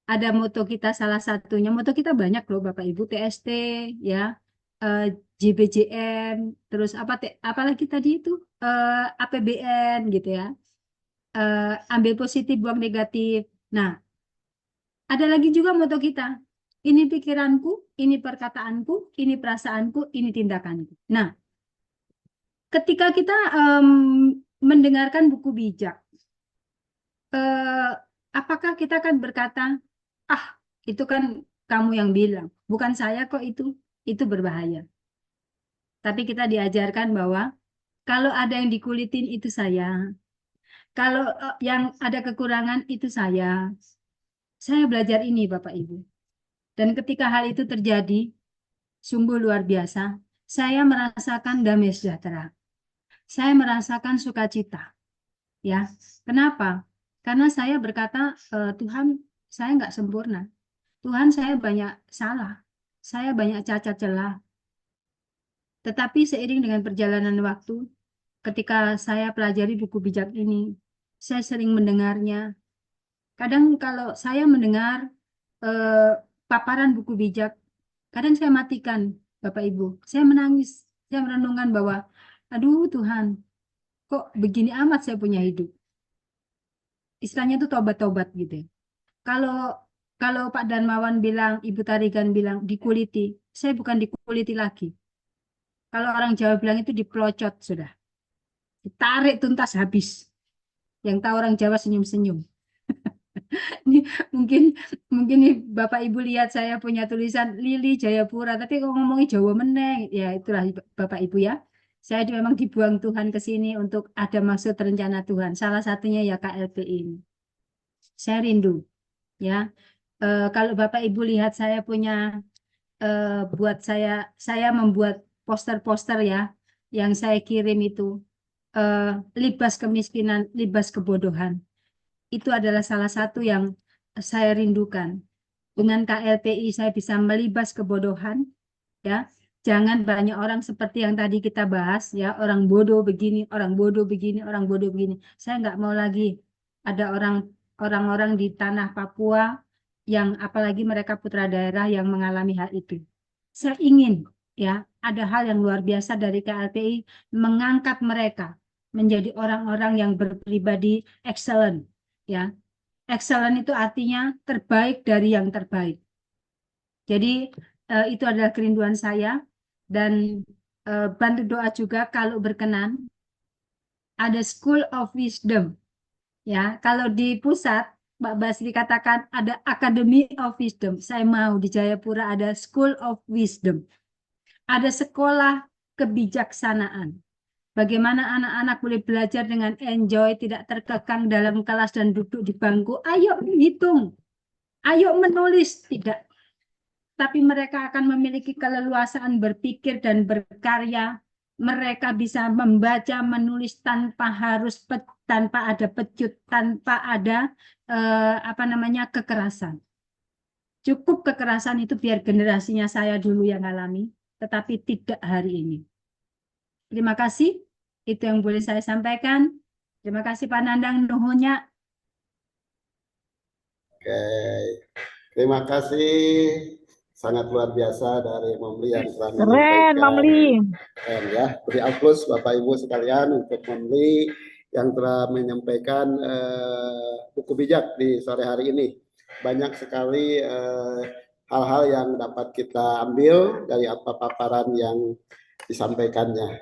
ada moto kita salah satunya, moto kita banyak loh Bapak Ibu, TST, ya, JBJM, terus apalagi tadi itu, APBN gitu ya, ambil positif, buang negatif. Nah, ada lagi juga moto kita, ini pikiranku, ini perkataanku, ini perasaanku, ini tindakanku. Nah, ketika kita mendengarkan buku bijak, apakah kita akan berkata, itu kan kamu yang bilang, bukan saya kok itu berbahaya. Tapi kita diajarkan bahwa kalau ada yang dikulitin itu saya, kalau yang ada kekurangan itu saya. Saya belajar ini Bapak Ibu. Dan ketika hal itu terjadi, sungguh luar biasa, saya merasakan damai sejahtera. Saya merasakan sukacita. Ya, kenapa? Karena saya berkata, Tuhan, saya nggak sempurna. Tuhan, saya banyak salah. Saya banyak cacat celah. Tetapi seiring dengan perjalanan waktu, ketika saya pelajari buku bijak ini, saya sering mendengarnya. Kadang kalau saya mendengar paparan buku bijak, kadang saya matikan, Bapak Ibu. Saya menangis, saya merenungkan bahwa, aduh Tuhan, kok begini amat saya punya hidup. Istilahnya itu tobat-tobat gitu. Kalau Pak Darmawan bilang, Ibu Tarigan bilang dikuliti, saya bukan dikuliti lagi. Kalau orang Jawa bilang itu dipelocot sudah. Ditarik tuntas habis. Yang tahu orang Jawa senyum-senyum. Ini mungkin nih Bapak Ibu lihat saya punya tulisan Lili Jayapura, tapi kalau ngomongin Jawa meneng, ya itulah Bapak Ibu ya. Saya memang dibuang Tuhan ke sini untuk ada maksud rencana Tuhan. Salah satunya ya KLPI ini. Saya rindu ya. Kalau Bapak Ibu lihat saya punya saya membuat poster-poster ya yang saya kirim itu libas kemiskinan, libas kebodohan. Itu adalah salah satu yang saya rindukan. Dengan KLPI saya bisa melibas kebodohan, ya. Jangan banyak orang seperti yang tadi kita bahas, ya. Orang bodoh begini, orang bodoh begini, orang bodoh begini. Saya nggak mau lagi ada orang-orang di tanah Papua yang apalagi mereka putra daerah yang mengalami hal itu. Saya ingin, ya, ada hal yang luar biasa dari KLPI mengangkat mereka menjadi orang-orang yang berpribadi excellent. Ya, excellent itu artinya terbaik dari yang terbaik. Jadi itu adalah kerinduan saya dan bantu doa juga kalau berkenan ada School of Wisdom. Ya, kalau di pusat Mbak Basri katakan ada Academy of Wisdom. Saya mau di Jayapura ada School of Wisdom. Ada sekolah kebijaksanaan. Bagaimana anak-anak boleh belajar dengan enjoy, tidak terkekang dalam kelas dan duduk di bangku. Ayo hitung. ayo menulis, tidak. Tapi mereka akan memiliki keleluasaan berpikir dan berkarya. Mereka bisa membaca, menulis tanpa tanpa ada pecut, tanpa ada kekerasan. Cukup kekerasan itu biar generasinya saya dulu yang alami, tetapi tidak hari ini. Terima kasih. Itu yang boleh saya sampaikan. Terima kasih Pak Nandang, nuhunnya. Oke, terima kasih. Sangat luar biasa dari Momli yang telah Keren, menyampaikan. Mamli. Keren ya. Beri aplaus Bapak Ibu sekalian untuk Momli yang telah menyampaikan buku bijak di sore hari ini. Banyak sekali hal-hal yang dapat kita ambil dari apa paparan yang disampaikannya.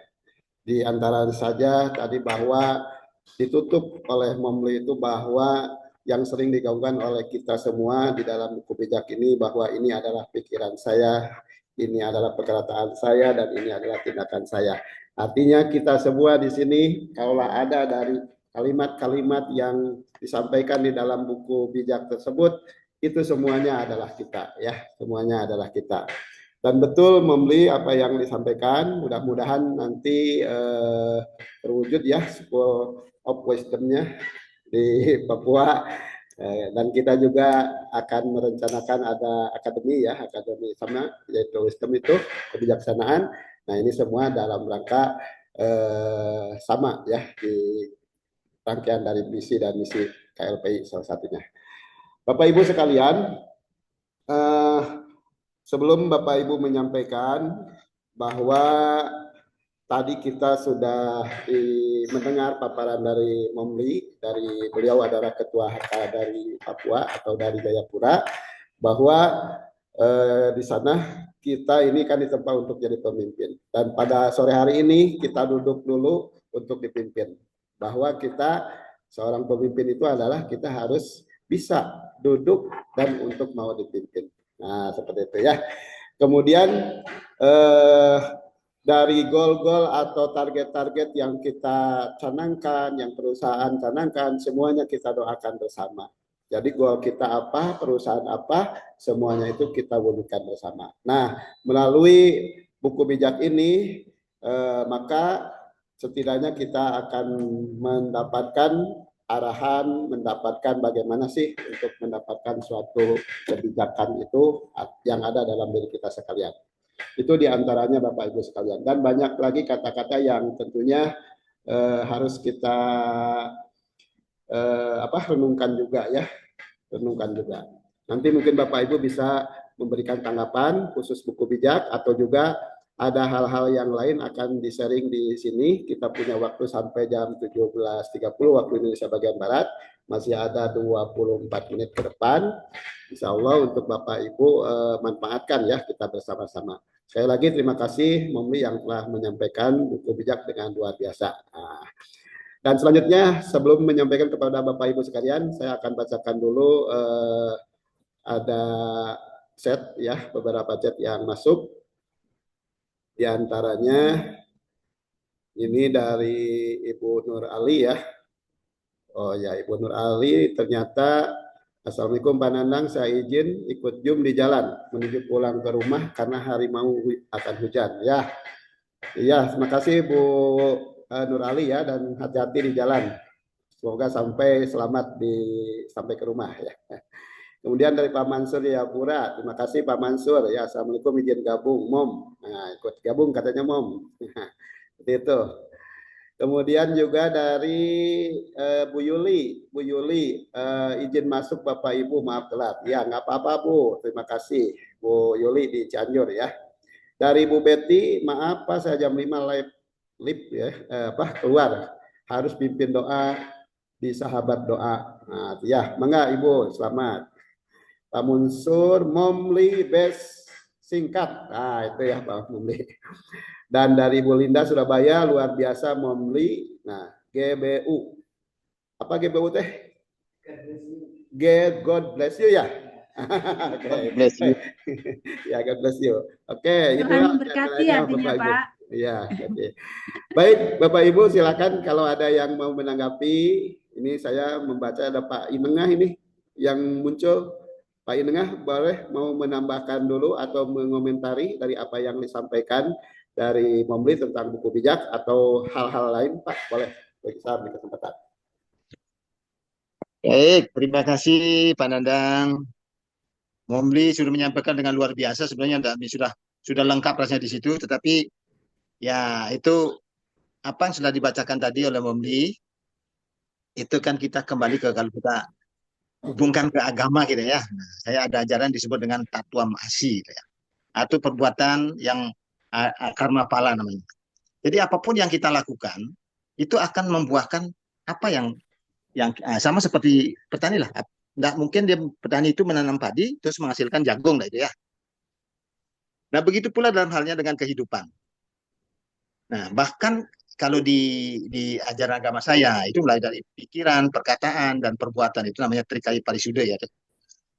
Di antara saja tadi bahwa ditutup oleh Momli itu bahwa yang sering digaungkan oleh kita semua di dalam buku bijak ini bahwa ini adalah pikiran saya, ini adalah perkataan saya, dan ini adalah tindakan saya. Artinya kita semua di sini, kalau ada dari kalimat-kalimat yang disampaikan di dalam buku bijak tersebut, itu semuanya adalah kita, ya, semuanya adalah kita. Dan betul Momli apa yang disampaikan, mudah-mudahan nanti terwujud ya School of Wisdom-nya di Papua, dan kita juga akan merencanakan ada akademi ya, akademi sama yaitu wisdom itu kebijaksanaan. Nah ini semua dalam rangka sama ya di rangkaian dari misi dan misi KLPI salah satunya. Bapak Ibu sekalian, sebelum Bapak Ibu menyampaikan bahwa tadi kita sudah mendengar paparan dari Momli, dari beliau adalah Ketua HK dari Papua atau dari Jayapura, bahwa di sana kita ini kan ditempa untuk jadi pemimpin. Dan pada sore hari ini kita duduk dulu untuk dipimpin. Bahwa kita seorang pemimpin itu adalah kita harus bisa duduk dan untuk mau dipimpin. Nah seperti itu ya. Kemudian dari goal-goal atau target-target yang kita canangkan, yang perusahaan canangkan, semuanya kita doakan bersama. Jadi goal kita apa, perusahaan apa, semuanya itu kita wujudkan bersama. Nah, melalui buku bijak ini, maka setidaknya kita akan mendapatkan arahan, mendapatkan bagaimana sih untuk mendapatkan suatu kebijakan itu yang ada dalam diri kita sekalian. Itu diantaranya Bapak Ibu sekalian, dan banyak lagi kata-kata yang tentunya harus kita renungkan juga ya, renungkan juga. Nanti mungkin Bapak Ibu bisa memberikan tanggapan khusus buku bijak atau juga ada hal-hal yang lain akan di-sharing di sini. Kita punya waktu sampai jam 17.30 waktu Indonesia bagian Barat. Masih ada 24 menit ke depan. Insya Allah untuk Bapak Ibu manfaatkan ya kita bersama-sama. Sekali lagi terima kasih Momli yang telah menyampaikan buku bijak dengan luar biasa. Nah, dan selanjutnya sebelum menyampaikan kepada Bapak Ibu sekalian, saya akan bacakan dulu ada chat ya, beberapa chat yang masuk. Di antaranya ini dari Ibu Nur Ali ya. Oh ya, Ibu Nur Ali ternyata, Assalamualaikum Pak Nandang, saya izin ikut Zoom di jalan menuju pulang ke rumah karena hari mau akan hujan. Ya, iya, terima kasih Bu Nur Ali ya, dan hati-hati di jalan. Semoga sampai selamat sampai ke rumah ya. Kemudian dari Pak Mansur Jayapura, terima kasih Pak Mansur ya. Assalamualaikum, izin gabung Mom. Nah, ikut gabung katanya Mom. Seperti itu. Kemudian juga dari Bu Yuli, izin masuk Bapak Ibu, maaf telat. Ya nggak apa-apa Bu, terima kasih Bu Yuli di Cianjur ya. Dari Bu Betty, maaf Pak saya jam 5 live ya, keluar. Harus pimpin doa di sahabat doa. Nah, ya, mangga Ibu, selamat. Pak Munsur, Momli best singkat. Nah, itu ya Pak Momli. Dan dari Bu Linda Surabaya, luar biasa Momli. Nah, GBU. Apa GBU teh? God bless you ya. God bless you. Ya, God bless you. Oke, itu Tuhan memberkati artinya Pak. Ya, oke. Baik, Bapak Ibu silakan kalau ada yang mau menanggapi. Ini saya membaca ada Pak Inengah ini yang muncul. Pak Inengah boleh mau menambahkan dulu atau mengomentari dari apa yang disampaikan dari Momli tentang buku bijak atau hal-hal lain, Pak? Boleh, bagi kesempatan. Baik, terima kasih Pak Nandang. Momli sudah menyampaikan dengan luar biasa. Sebenarnya sudah lengkap rasanya di situ. Tetapi ya itu apa yang sudah dibacakan tadi oleh Momli, itu kan kita kembali ke kalau kita hubungkan ke agama gitu ya. Nah, saya ada ajaran disebut dengan tatwam asi gitu ya. Atau perbuatan yang karma pala namanya. Jadi apapun yang kita lakukan itu akan membuahkan apa yang sama seperti petani lah. Nggak mungkin dia petani itu menanam padi terus menghasilkan jagung lah itu ya. Nah begitu pula dalam halnya dengan kehidupan. Nah bahkan kalau di ajaran agama saya itu mulai dari pikiran, perkataan dan perbuatan itu namanya trikaya parisuddha ya.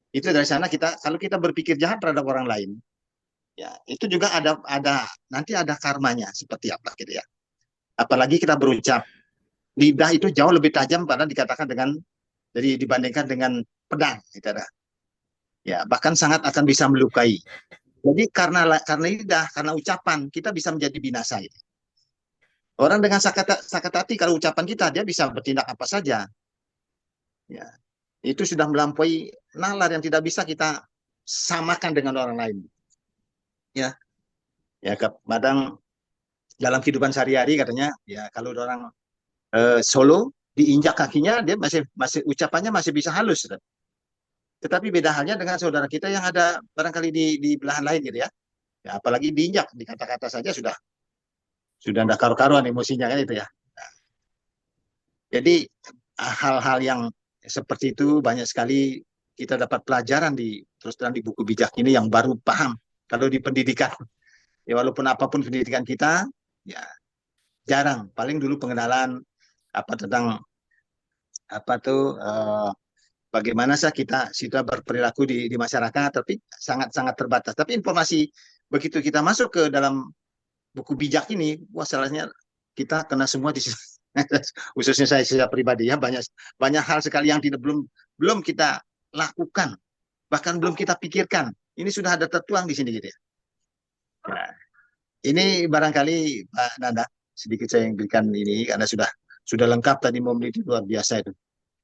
Itu dari sana kita kalau kita berpikir jahat terhadap orang lain, ya itu juga ada nanti ada karmanya seperti apa gitu ya. Apalagi kita berucap, lidah itu jauh lebih tajam pada dikatakan dengan jadi dibandingkan dengan pedang gitu ada. Ya bahkan sangat akan bisa melukai. Jadi karena lidah, karena ucapan kita bisa menjadi binasa gitu. Orang dengan sakit hati kalau ucapan kita dia bisa bertindak apa saja. Ya, itu sudah melampaui nalar yang tidak bisa kita samakan dengan orang lain. Ya, ya kadang dalam kehidupan sehari-hari katanya ya kalau orang Solo diinjak kakinya dia masih ucapannya masih bisa halus. Tetapi beda halnya dengan saudara kita yang ada barangkali di belahan lain gitu ya. Ya apalagi diinjak di kata-kata saja sudah tidak karu-karuan emosinya kan itu ya. Nah, jadi hal-hal yang seperti itu banyak sekali kita dapat pelajaran terus terang di buku bijak ini yang baru paham. Kalau di pendidikan ya walaupun apapun pendidikan kita ya jarang. Paling dulu pengenalan apa tentang apa tuh bagaimana sih kita berperilaku di masyarakat, tapi sangat-sangat terbatas. Tapi informasi begitu kita masuk ke dalam buku bijak ini, wah salahnya kita kena semua di situ. Khususnya saya secara pribadi ya banyak hal sekali yang belum kita lakukan, bahkan belum kita pikirkan. Ini sudah ada tertuang di sini gitu ya. Nah, ini barangkali Pak Nanda sedikit saya yang berikan ini karena sudah lengkap tadi Momli itu luar biasa itu.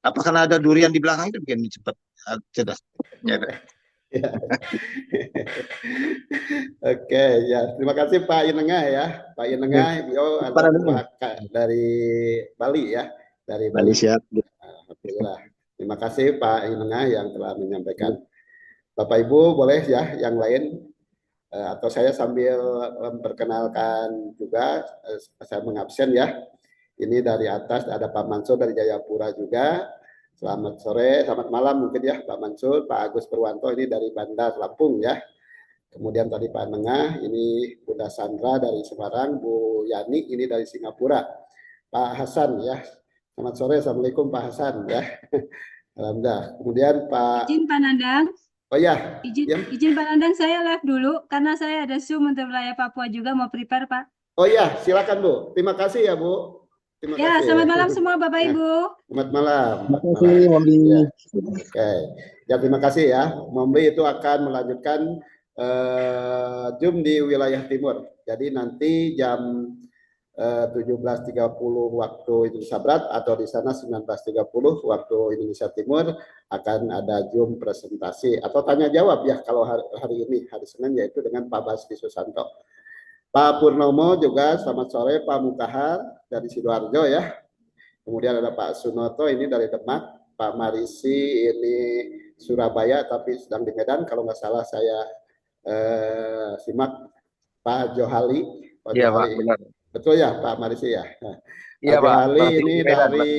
Apa karena ada durian di belakang itu bikin cepat cerdas. Ya. Ya. Oke, ya. Terima kasih Pak Inengah ya. Pak Inengah, beliau adalah dari Bali ya. Dari Bali. Siap. Alhamdulillah. Terima kasih Pak Inengah yang telah menyampaikan. Bapak Ibu boleh ya yang lain atau saya sambil memperkenalkan juga saya mengabsen ya. Ini dari atas ada Pak Mansur dari Jayapura juga. Selamat sore, selamat malam mungkin ya Pak Mansur, Pak Agus Purwanto ini dari Bandar Lampung ya. Kemudian tadi Pak Nengah, ini Bunda Sandra dari Semarang, Bu Yani ini dari Singapura. Pak Hasan ya, selamat sore, Assalamualaikum Pak Hasan ya. Alhamdulillah. Kemudian Pak... Izin Pak Nandang. Oh ya. Izin Pak Nandang, saya live dulu karena saya ada Zoom untuk wilayah Papua juga mau prepare Pak. Oh ya, silakan Bu. Terima kasih ya Bu. Terima kasih. Selamat malam semua Bapak Ibu. Selamat malam. Terima kasih Momli. Ya. Oke. Ya terima kasih ya. Momli itu akan melanjutkan Zoom di wilayah timur. Jadi nanti jam 17.30 waktu Indonesia Barat atau di sana 19.30 waktu Indonesia Timur akan ada Zoom presentasi atau tanya jawab ya kalau hari ini hari Senin yaitu dengan Pak Basti Susanto. Pak Purnomo juga selamat sore, Pak Mukahar dari Sidoarjo ya. Kemudian ada Pak Sunoto ini dari Demak, Pak Marisi ini Surabaya tapi sedang di Medan kalau nggak salah saya simak. Pak Johali. Iya Pak, benar. Betul ya Pak Marisi ya. Iya Pak Pak. Johali ini dari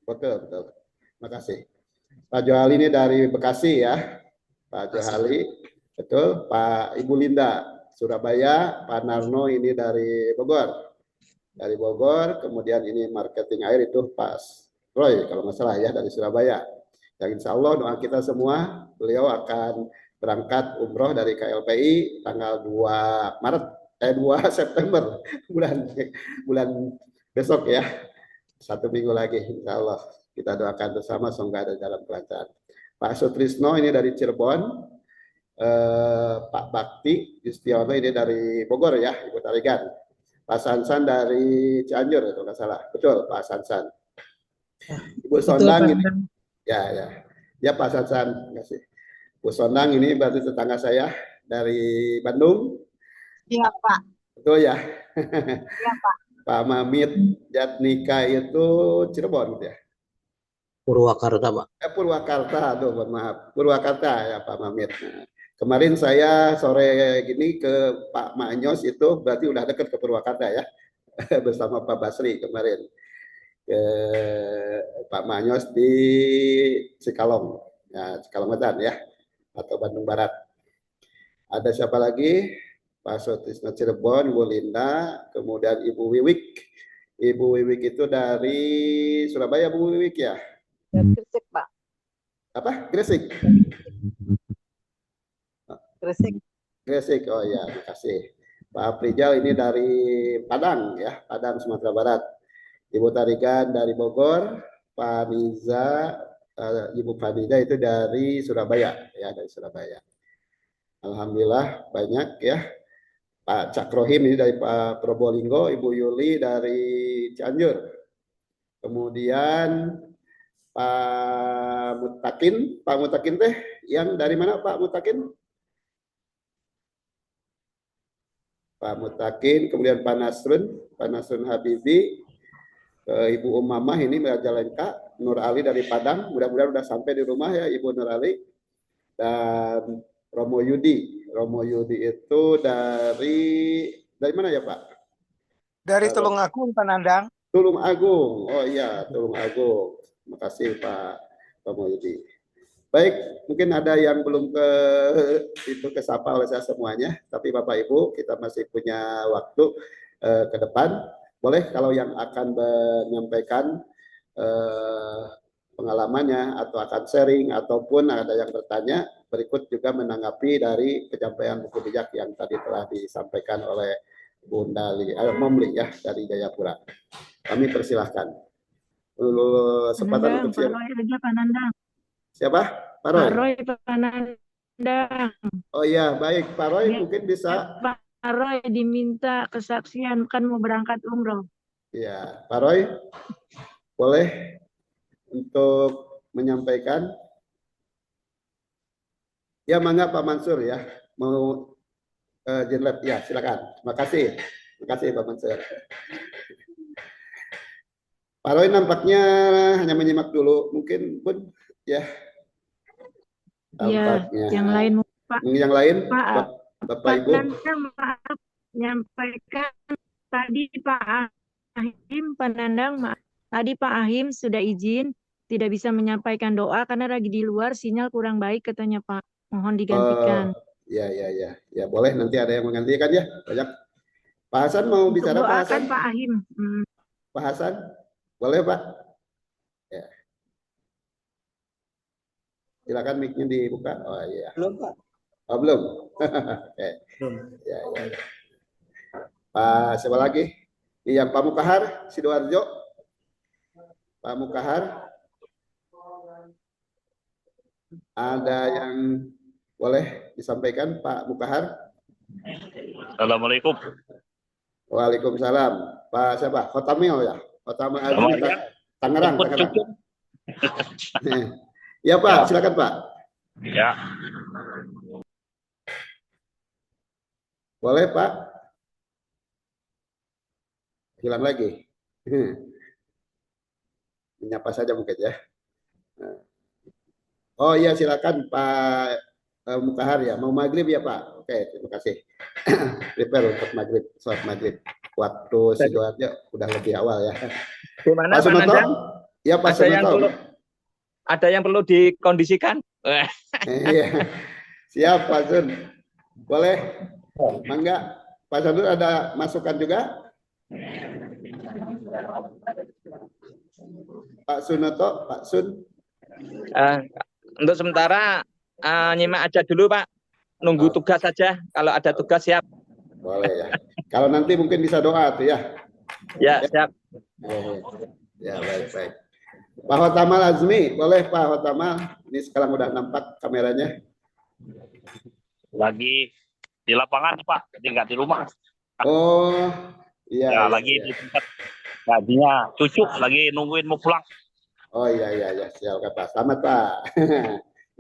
betul. Terima kasih. Pak Johali ini dari Bekasi ya. Pak Johali, betul. Pak Ibu Linda Surabaya, Pak Narno ini dari Bogor. Dari Bogor, kemudian ini marketing air itu Pak Roy kalau nggak salah ya dari Surabaya. Yang insya Allah doa kita semua, beliau akan berangkat umroh dari KLPI tanggal 2 September bulan besok ya. 1 minggu lagi insya Allah kita doakan bersama semoga ada dalam kelancaran. Pak Sutrisno ini dari Cirebon, Pak Bakti Justiono ini dari Bogor ya, Ibu Tarigan. Pak Sansan dari Cianjur itu nggak salah, betul Pak Sansan. Ibu Sondang ini, ya Pak Sansan, terima kasih. Bu Sondang ini berarti tetangga saya dari Bandung. Iya Pak. Betul ya. Iya Pak. Pak Mamit Jatnika itu Cirebon gitu ya. Purwakarta, Pak. Purwakarta, aduh maaf. Purwakarta ya Pak Mamit. Nah, kemarin saya sore gini ke Pak Manyos itu berarti udah dekat ke Purwakarta ya. Bersama Pak Basri kemarin. Ke Pak Manyos di Cikalong. Ya, Cikalong Wetan ya. Atau Bandung Barat. Ada siapa lagi? Pak Sotisno Cirebon, Ibu Linda, kemudian Ibu Wiwik. Ibu Wiwik itu dari Surabaya, Bu Wiwik ya? Gresik Pak. Apa? Gresik? Gresik. Gresik, oh ya, makasih. Pak Aprijal ini dari Padang ya, Padang Sumatera Barat. Ibu Tarigan dari Bogor, Pak Niza, Ibu Fadida itu dari Surabaya ya, dari Surabaya. Alhamdulillah banyak ya. Pak Cakrohim ini dari Pak Probolinggo, Ibu Yuli dari Cianjur. Kemudian Pak Mutakin teh yang dari mana Pak Mutakin? Pak Mutakin, kemudian Pak Nasrun Habibi, Ibu Umamah ini Majalengka, Nur Ali dari Padang, mudah-mudahan sudah sampai di rumah ya Ibu Nur Ali, dan Romo Yudi itu dari mana ya Pak? Dari Tulungagung, Pak Nandang. Tulungagung, oh iya Tulungagung. Terima kasih Pak Romo Yudi. Baik, mungkin ada yang belum kesapa oleh saya semuanya, tapi Bapak Ibu kita masih punya waktu ke depan. Boleh kalau yang akan menyampaikan pengalamannya atau akan sharing ataupun ada yang bertanya, berikut juga menanggapi dari penyampaian buku bijak yang tadi telah disampaikan oleh Bunda Momli ya dari Jayapura. Kami persilahkan. Kesempatan untuk Pak Roy aja Pak Nandang. Siapa? Pak Roy. Pak Roy Pak Nandang. Oh iya, baik Pak Roy mungkin bisa. Pak Roy diminta kesaksian kan mau berangkat umroh. Ya, Pak Roy boleh untuk menyampaikan. Ya, mangga Pak Mansur ya. Mau jenlab ya, silakan. Terima kasih Pak Mansur. Pak Roy nampaknya hanya menyimak dulu, mungkin pun ya. Iya, yang lain Pak. Yang lain Pak, Bapak Ibu. Maaf menyampaikan tadi Pak Ahim, Pak Nandang, tadi Pak Ahim sudah izin tidak bisa menyampaikan doa karena lagi di luar sinyal kurang baik katanya Pak. Mohon digantikan. Ya boleh nanti ada yang menggantikan ya. Banyak. Pak Hasan mau bicara Pak Hasan? Pak Ahim. Pak Hasan, boleh Pak? Ya. Silakan mic-nya dibuka. Oh iya. Belum Pak. Oh belum. Oke. Belum. Ya. Pak siapa lagi? Ini yang Pak Mukahar, Sidoarjo. Pak Mukahar. Ada yang boleh disampaikan Pak Mukahar? Assalamualaikum. Waalaikumsalam. Pak siapa? Khotamil ya? Khotamil Tangerang. Ya Pak, silakan Pak. Ya. Boleh Pak? Hilang lagi. Menyapa saja mungkin ya. Oh iya silakan Pak Mukahar ya. Mau maghrib ya Pak? Oke, terima kasih. Prepare untuk maghrib, sholat maghrib. Waktu Sidoarjo udah lebih awal ya. Gimana Pak Sunoto? Ya Pak Sunoto. Ada yang perlu dikondisikan? Iya. Siap Pak Sun. Boleh? Mangga. Pak Sun ada masukan juga? Pak Sunoto, Pak Sun. Untuk sementara nyimak aja dulu Pak. Nunggu tugas saja. Kalau ada tugas siap. Boleh ya. Kalau nanti mungkin bisa doa tuh ya. Ya, siap. Ya baik. Pak Hotamal Azmi, boleh Pak Hotamal Ini sekarang udah nampak kameranya. Lagi di lapangan Pak, jadi nggak di rumah. Oh, iya, Ya, iya, lagi iya. di tempat gajinya cucu, lagi nungguin mau pulang. Oh iya, iya, iya, siap Pak. Selamat Pak.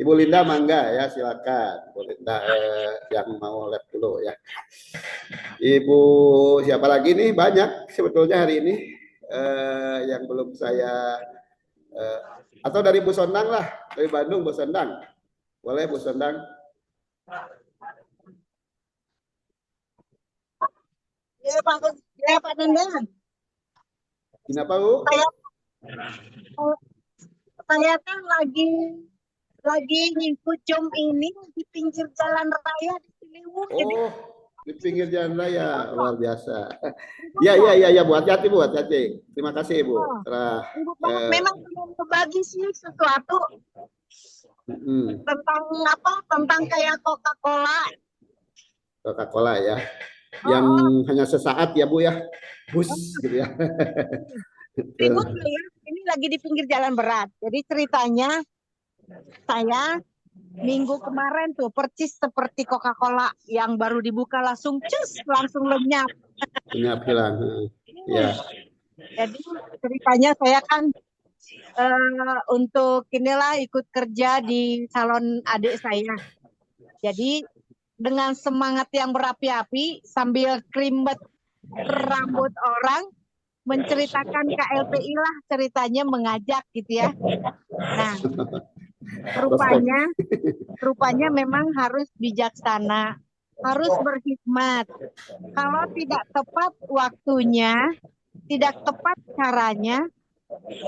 Ibu Linda mangga ya, silakan. Ibu Linda yang mau lab dulu ya. Ibu siapa lagi nih? Banyak sebetulnya hari ini yang belum saya atau dari Bu Sondang lah, dari Bandung Bu Sondang. Boleh Bu Sondang? Ya Pak Nandang. Kenapa Bu? Saya kan lagi nyingkut jom ini di pinggir jalan raya di Ciliwung. Oh, di pinggir jalan raya, luar biasa. Iya, Bu, hati-hati Bu, hati-hati. Terima kasih Bu. Memang belum berbagi sih sesuatu tentang apa? Tentang kayak Coca-Cola. Coca-Cola ya, yang hanya sesaat ya Bu ya, bus gitu ya. Ribut ya, ini lagi di pinggir jalan berat. Jadi ceritanya saya minggu kemarin tuh percis seperti Coca-Cola yang baru dibuka langsung langsung lenyap. Lenyap hilang. Ya. Jadi ceritanya saya kan untuk inilah ikut kerja di salon adik saya. Jadi dengan semangat yang berapi-api sambil kerimbet rambut orang menceritakan KLPI lah ceritanya mengajak gitu ya. Nah, rupanya memang harus bijaksana, harus berhikmat. Kalau tidak tepat waktunya, tidak tepat caranya,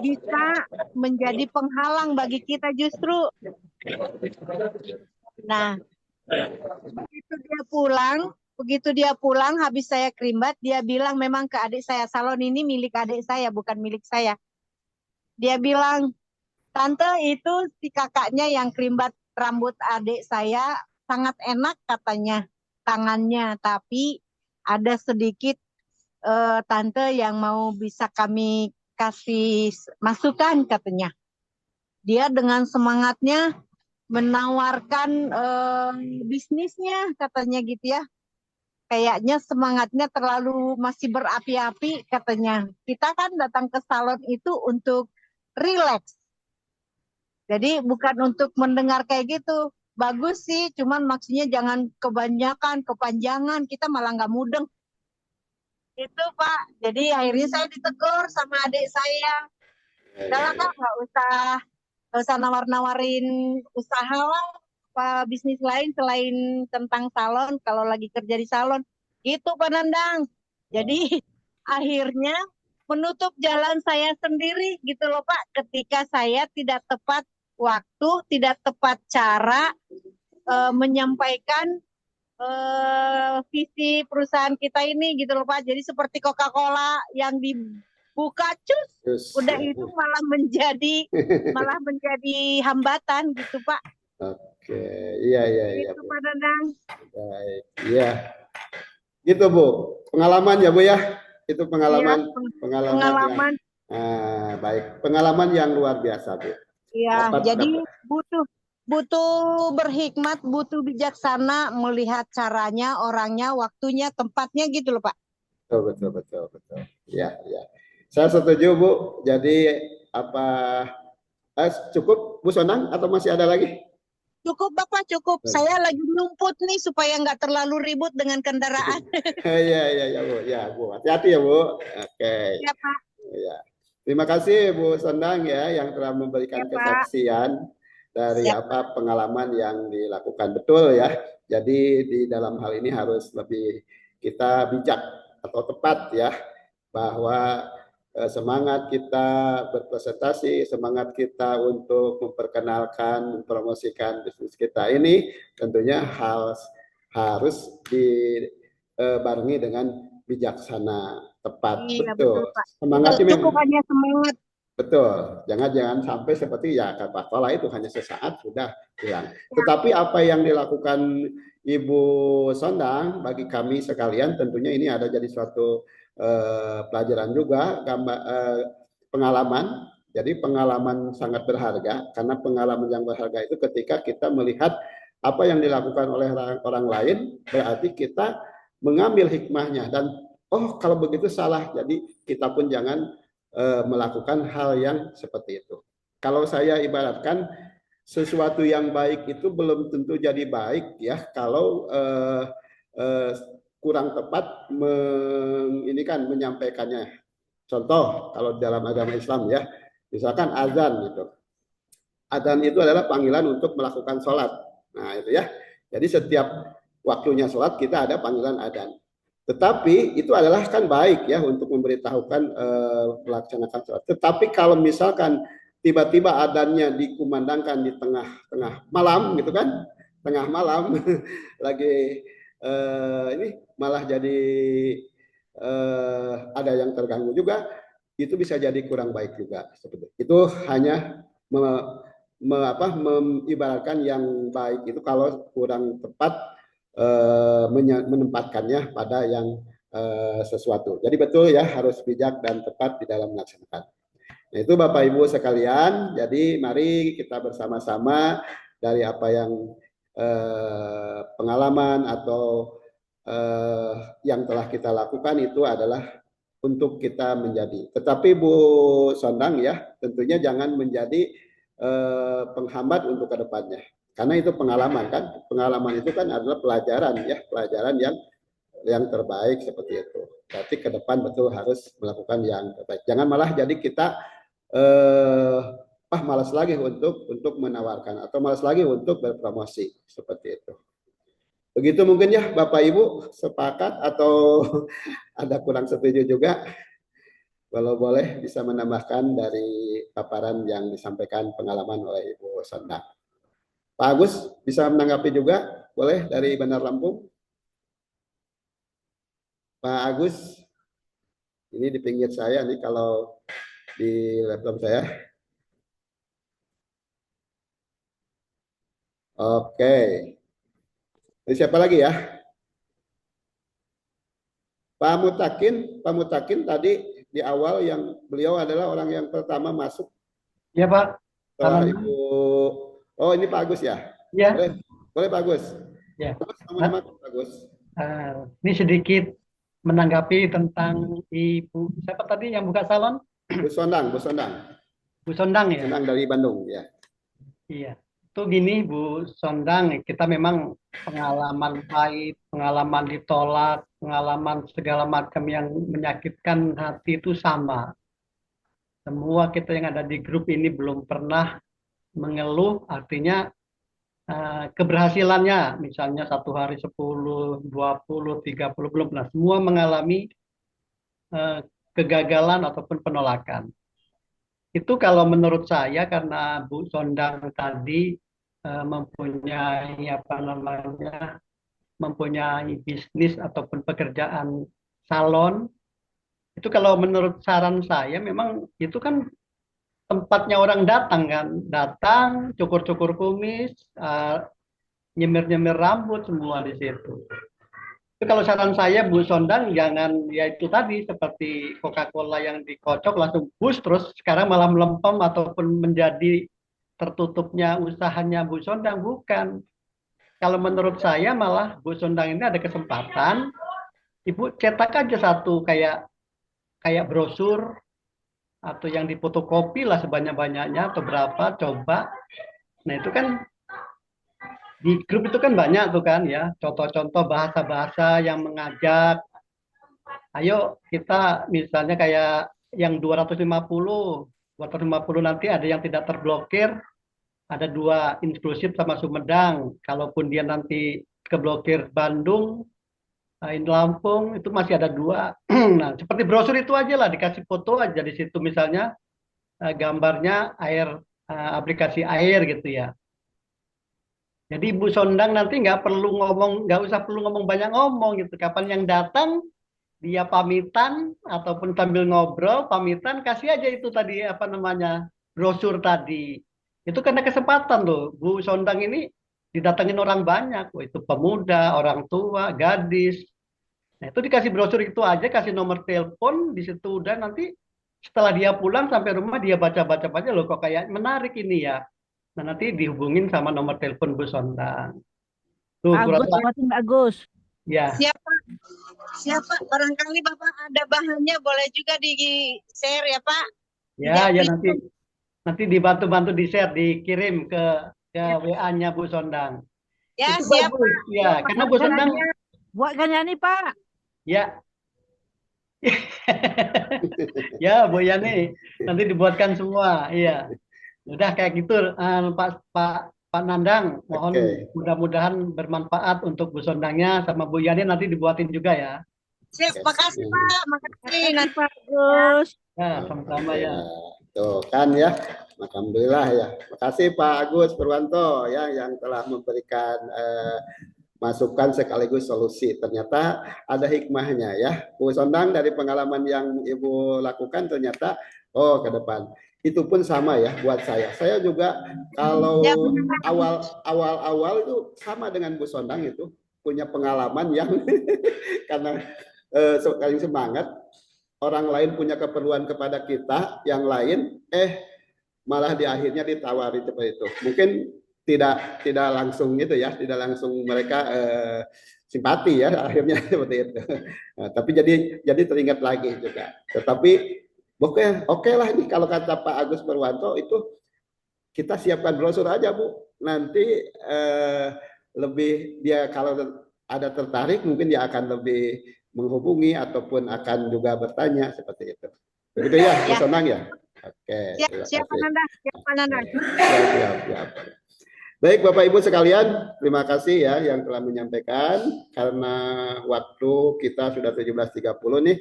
bisa menjadi penghalang bagi kita justru. Nah, begitu dia pulang habis saya kerimbat, dia bilang memang ke adik saya, salon ini milik adik saya, bukan milik saya. Dia bilang, tante itu si kakaknya yang kerimbat rambut adik saya sangat enak katanya tangannya, tapi ada sedikit tante yang mau bisa kami kasih masukan katanya. Dia dengan semangatnya menawarkan bisnisnya katanya gitu ya. Kayaknya semangatnya terlalu masih berapi-api katanya. Kita kan datang ke salon itu untuk relax. Jadi bukan untuk mendengar kayak gitu. Bagus sih, cuman maksudnya jangan kebanyakan, kepanjangan. Kita malah nggak mudeng. Itu Pak. Jadi akhirnya saya ditegur sama adik saya. Udah lah Kak, nggak usah nawar-nawarin usaha lah. Apa bisnis lain selain tentang salon, kalau lagi kerja di salon. Itu Pak Nandang. Jadi akhirnya menutup jalan saya sendiri gitu loh Pak, ketika saya tidak tepat waktu, tidak tepat cara menyampaikan visi perusahaan kita ini gitu loh Pak. Jadi seperti Coca-Cola yang dibuka udah itu malah menjadi hambatan gitu Pak. Oke, iya. Itu Pak Nandang. Baik, iya. Gitu Bu, pengalaman ya Bu ya. Itu pengalaman. Baik, pengalaman yang luar biasa Bu. Iya, jadi butuh berhikmat, butuh bijaksana melihat caranya, orangnya, waktunya, tempatnya gitu loh Pak. Betul. Ya. Saya setuju Bu. Jadi cukup Bu Sonang atau masih ada lagi? Cukup Bapak, cukup. Saya lagi numput nih supaya nggak terlalu ribut dengan kendaraan. Iya Bu. Ya Bu, hati-hati ya Bu. Oke. Iya Pak. Ya. Terima kasih Bu Sondang ya yang telah memberikan kesaksian dari pengalaman yang dilakukan, betul ya. Jadi di dalam hal ini harus lebih kita bijak atau tepat ya, bahwa semangat kita berpresentasi, semangat kita untuk memperkenalkan, mempromosikan bisnis kita ini tentunya harus dibarengi dengan bijaksana, tepat. Iya, betul. Semangatnya memang hanya semangat. Betul. Jangan sampai seperti ya Coca-Cola itu hanya sesaat sudah hilang. Tetapi apa yang dilakukan Ibu Sondang bagi kami sekalian tentunya ini ada jadi suatu pelajaran juga, pengalaman Jadi pengalaman sangat berharga, karena pengalaman yang berharga itu ketika kita melihat apa yang dilakukan oleh orang lain, berarti kita mengambil hikmahnya dan oh kalau begitu salah, jadi kita pun jangan melakukan hal yang seperti itu. Kalau saya ibaratkan sesuatu yang baik itu belum tentu jadi baik ya kalau kurang tepat menyampaikannya. Contoh kalau dalam agama Islam ya, misalkan azan gitu. Azan itu adalah panggilan untuk melakukan sholat. Nah itu ya. Jadi setiap waktunya sholat kita ada panggilan azan. Tetapi itu adalah kan baik ya untuk memberitahukan melaksanakan sholat. Tetapi kalau misalkan tiba-tiba adanya dikumandangkan di tengah-tengah malam gitu kan, tengah malam lagi ini malah jadi ada yang terganggu juga, itu bisa jadi kurang baik juga. Itu hanya mengibaratkan yang baik itu kalau kurang tepat menempatkannya pada yang sesuatu. Jadi betul ya harus bijak dan tepat di dalam melaksanakan. Nah, itu Bapak Ibu sekalian, jadi mari kita bersama-sama dari apa yang pengalaman atau yang telah kita lakukan itu adalah untuk kita menjadi. Tetapi Bu Sondang ya, tentunya jangan menjadi penghambat untuk kedepannya. Karena itu pengalaman kan, pengalaman itu kan adalah pelajaran ya, pelajaran yang terbaik seperti itu. Berarti ke depan betul harus melakukan yang terbaik. Jangan malah jadi kita malas lagi untuk menawarkan atau malas lagi untuk berpromosi seperti itu. Begitu mungkin ya Bapak Ibu sepakat atau ada kurang setuju juga. Kalau boleh bisa menambahkan dari paparan yang disampaikan pengalaman oleh Ibu Sondang. Pak Agus bisa menanggapi juga, boleh dari Bandar Lampung. Pak Agus, ini di pinggir saya nih kalau di laptop saya. Oke. Ini siapa lagi ya? Pak Mutakin tadi di awal yang beliau adalah orang yang pertama masuk. Ya Pak. Setelah Ibu. Oh ini Pak Agus ya? Ya. Boleh Pak Agus. Ya. Sama-sama Pak Agus. Ini sedikit menanggapi tentang Ibu siapa tadi yang buka salon? Bu Sondang. Bu Sondang ya. Bu Sondang dari Bandung ya. Iya. Itu gini Bu Sondang, kita memang pengalaman pahit, pengalaman ditolak, pengalaman segala macam yang menyakitkan hati itu sama. Semua kita yang ada di grup ini belum pernah mengeluh, artinya keberhasilannya, misalnya 1 hari 10, 20, 30, belum pernah. Semua mengalami kegagalan ataupun penolakan. Itu kalau menurut saya karena Bu Sondang tadi mempunyai bisnis ataupun pekerjaan salon, itu kalau menurut saran saya memang itu kan tempatnya orang datang kan, cukur-cukur kumis, nyemir-nyemir rambut semua di situ. Itu kalau saran saya Bu Sondang jangan ya itu tadi seperti Coca-Cola yang dikocok langsung bus terus sekarang malah melempem ataupun menjadi tertutupnya usahanya Bu Sondang, bukan. Kalau menurut saya malah Bu Sondang ini ada kesempatan, Ibu cetak aja satu kayak brosur atau yang difotokopi lah sebanyak-banyaknya atau berapa, coba. Nah itu kan di grup itu kan banyak tuh kan ya, contoh-contoh bahasa-bahasa yang mengajak. Ayo kita misalnya kayak yang 250 nanti ada yang tidak terblokir, ada 2 inklusif sama Sumedang. Kalaupun dia nanti keblokir Bandung, Lampung, itu masih ada 2. Nah, seperti brosur itu aja lah, dikasih foto aja di situ misalnya gambarnya aplikasi air gitu ya. Jadi Bu Sondang nanti nggak usah perlu ngomong banyak ngomong gitu. Kapan yang datang dia pamitan ataupun sambil ngobrol pamitan kasih aja itu tadi brosur tadi. Itu karena kesempatan loh, Bu Sondang ini didatengin orang banyak, itu pemuda, orang tua, gadis. Nah itu dikasih brosur itu aja, kasih nomor telepon di situ udah nanti setelah dia pulang sampai rumah dia baca-baca loh kok kayak menarik ini ya. Nah nanti dihubungin sama nomor telepon Bu Sondang. Tuh, Bu Agus, Ratna. buatin Agus. Ya. Siapa? Siapa? Barangkali Bapak ada bahannya boleh juga di-share ya Pak. Ya, Ya, ya nanti dibantu-bantu di-share, dikirim ke WA-nya Bu Sondang. Ya, Itu siap bagus. Pak. Ya, karena Bu Sondang Buatkan Yani Pak. ya. Ya, Bu Yani, nanti dibuatkan semua. Iya. Udah kayak gitu, Pak Nandang. Mohon mudah-mudahan bermanfaat untuk Bu Sondangnya sama Bu Yani nanti dibuatin juga ya. Siap, makasih Pak. Makasih. Nanti Pak Agus. Ya, sama-sama ya. Tuh kan ya, alhamdulillah ya. Makasih Pak Agus Purwanto ya yang telah memberikan masukan sekaligus solusi. Ternyata ada hikmahnya ya. Bu Sondang, dari pengalaman yang Ibu lakukan ternyata ke depan itu pun sama ya buat saya. Saya juga kalau awal itu sama dengan Bu Sondang, itu punya pengalaman yang karena saling semangat. Orang lain punya keperluan kepada kita, yang lain malah di akhirnya ditawari seperti itu. Mungkin tidak langsung gitu ya, tidak langsung mereka simpati ya akhirnya seperti itu. Nah, tapi jadi teringat lagi juga. Tetapi oke lah ini kalau kata Pak Agus Purwanto itu kita siapkan brosur aja Bu. Nanti lebih dia kalau ada tertarik mungkin dia akan lebih menghubungi ataupun akan juga bertanya seperti itu. Begitu ya, Bu Sondang ya? Oke. Siap Nanda. Siap. Baik Bapak Ibu sekalian, terima kasih ya yang telah menyampaikan. Karena waktu kita sudah 17.30 nih,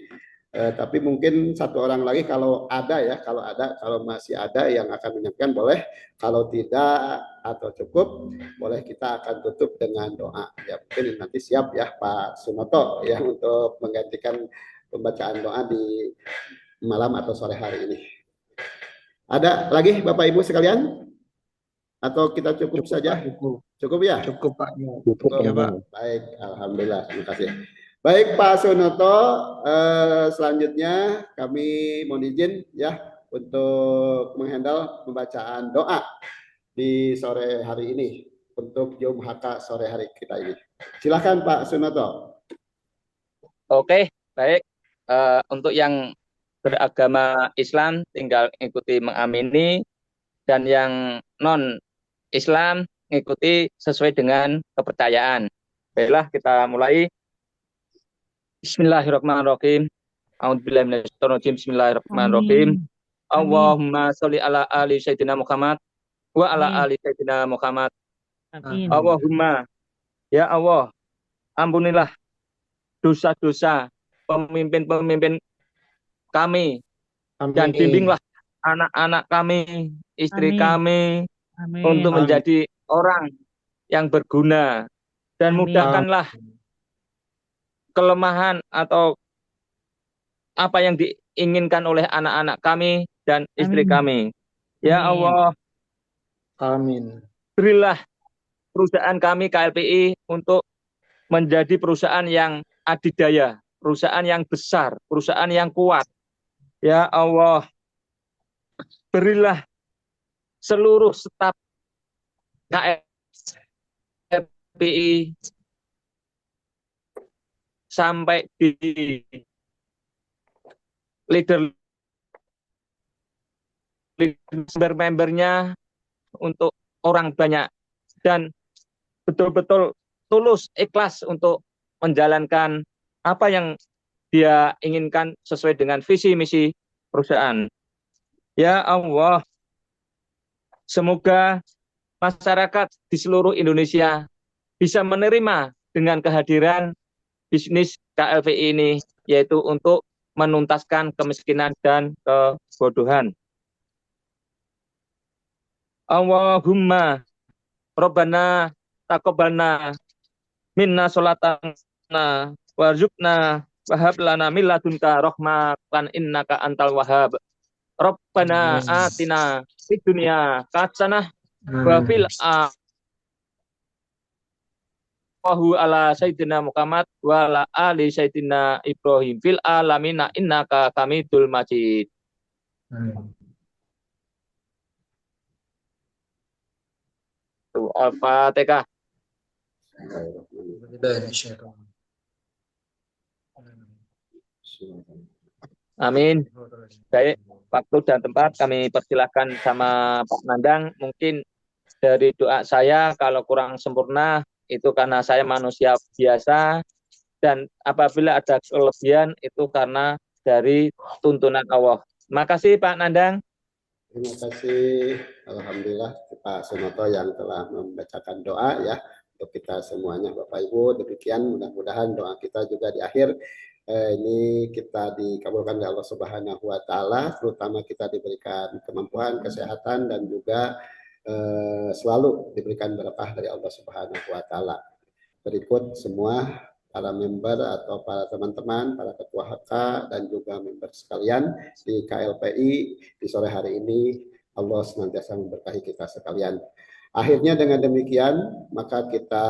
tapi mungkin satu orang lagi kalau masih ada yang akan menyampaikan boleh. Kalau tidak atau cukup, boleh kita akan tutup dengan doa. Ya mungkin nanti siap ya Pak Sunoto ya untuk menggantikan pembacaan doa di malam atau sore hari ini. Ada lagi Bapak Ibu sekalian? Atau kita cukup saja? Cukup ya? Cukup Pak. Cukup ya Pak. Baik, alhamdulillah. Terima kasih. Baik Pak Sunoto, selanjutnya kami mohon izin ya untuk menghandle pembacaan doa di sore hari ini untuk Jum HK sore hari kita ini. Silakan Pak Sunoto. Oke, baik. Untuk yang beragama Islam tinggal ikuti mengamini, dan yang non Islam ikuti sesuai dengan kepercayaan. Baiklah, kita mulai. Bismillahirrahmanirrahim. A'udzubillahi minasyaitonir rajim. Bismillahirrahmanirrahim. Allahumma sholli ala ali sayyidina Muhammad wa ala ali sayyidina Muhammad. Amin. Allahumma, ya Allah, ampunilah dosa-dosa pemimpin-pemimpin kami. Amin. Dan bimbinglah anak-anak kami, istri kami, untuk menjadi orang yang berguna. Dan mudahkanlah kelemahan atau apa yang diinginkan oleh anak-anak kami dan istri kami. Ya Allah, Amin. berilah perusahaan kami KLPI untuk menjadi perusahaan yang adidaya, perusahaan yang besar, perusahaan yang kuat. Ya Allah, berilah seluruh staf KLPI sampai di member-membernya untuk orang banyak, dan betul-betul tulus ikhlas untuk menjalankan apa yang dia inginkan sesuai dengan visi misi perusahaan. Ya Allah, semoga masyarakat di seluruh Indonesia bisa menerima dengan kehadiran bisnis KLPI ini, yaitu untuk menuntaskan kemiskinan dan kebodohan. Allahumma Rabbana taqabbalna minna sholatana warzuqna wahab lana min ladunka rahmatan innaka antal wahhab. Rabbana atina fid dunya hasanah wa fil Allahu ala sayyidina Muhammad wa ala ali sayyidina Ibrahim fil alamina innaka Hamidul Majid. Al-Fatihah. Amin. Baik, waktu dan tempat kami persilahkan sama Pak Nandang. Mungkin dari doa saya kalau kurang sempurna itu karena saya manusia biasa, dan apabila ada kelebihan itu karena dari tuntunan Allah. Terima kasih Pak Nandang. Terima kasih, alhamdulillah Pak Sunoto yang telah membacakan doa ya untuk kita semuanya, Bapak Ibu. Demikian mudah-mudahan doa kita juga di akhir ini kita dikabulkan oleh Allah Subhanahu wa taala, terutama kita diberikan kemampuan, kesehatan, dan juga selalu diberikan berkah dari Allah Subhanahu wa taala. Berikut semua para member atau para teman-teman, para ketua HK dan juga member sekalian di KLPI di sore hari ini, Allah senantiasa memberkahi kita sekalian. Akhirnya dengan demikian maka kita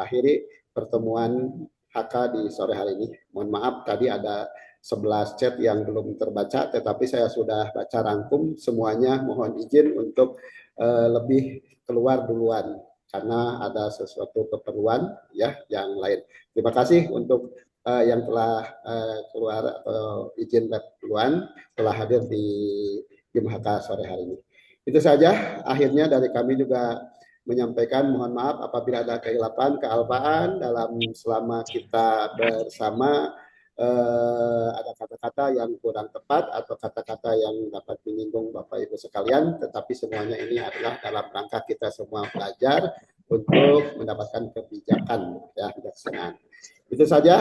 akhiri pertemuan HK di sore hari ini. Mohon maaf tadi ada 11 chat yang belum terbaca, tetapi saya sudah baca rangkum semuanya. Mohon izin untuk lebih keluar duluan karena ada sesuatu keperluan ya yang lain. Terima kasih untuk yang telah keluar atau izin duluan telah hadir di HK sore hari ini. Itu saja akhirnya dari kami juga menyampaikan mohon maaf apabila ada kehilapan, kealpaan dalam selama kita bersama ada kata-kata yang kurang tepat atau kata-kata yang dapat menyinggung Bapak Ibu sekalian, tetapi semuanya ini adalah dalam rangka kita semua belajar untuk mendapatkan kebijakan ya, kebijaksanaan. Itu saja.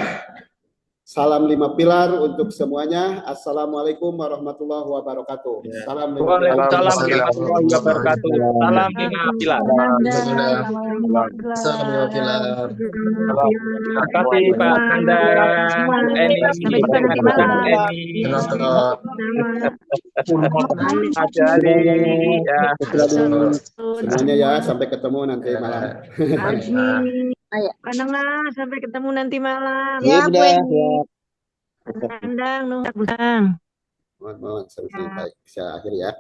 Salam 5 pilar untuk semuanya. Assalamualaikum warahmatullahi wabarakatuh. Salam 5 pilar. Waalaikumsalam warahmatullahi wabarakatuh. Salam 5 pilar. Salam 5 pilar. Terima kasih Pak Nandang, Bu Eni, Pak Ali, ya. Semuanya ya, sampai ketemu nanti malam. Panengan sampai ketemu nanti malam. Ya, Bu Eni. Nandang, Nuh, Bang. Mohon, saya akhir ya.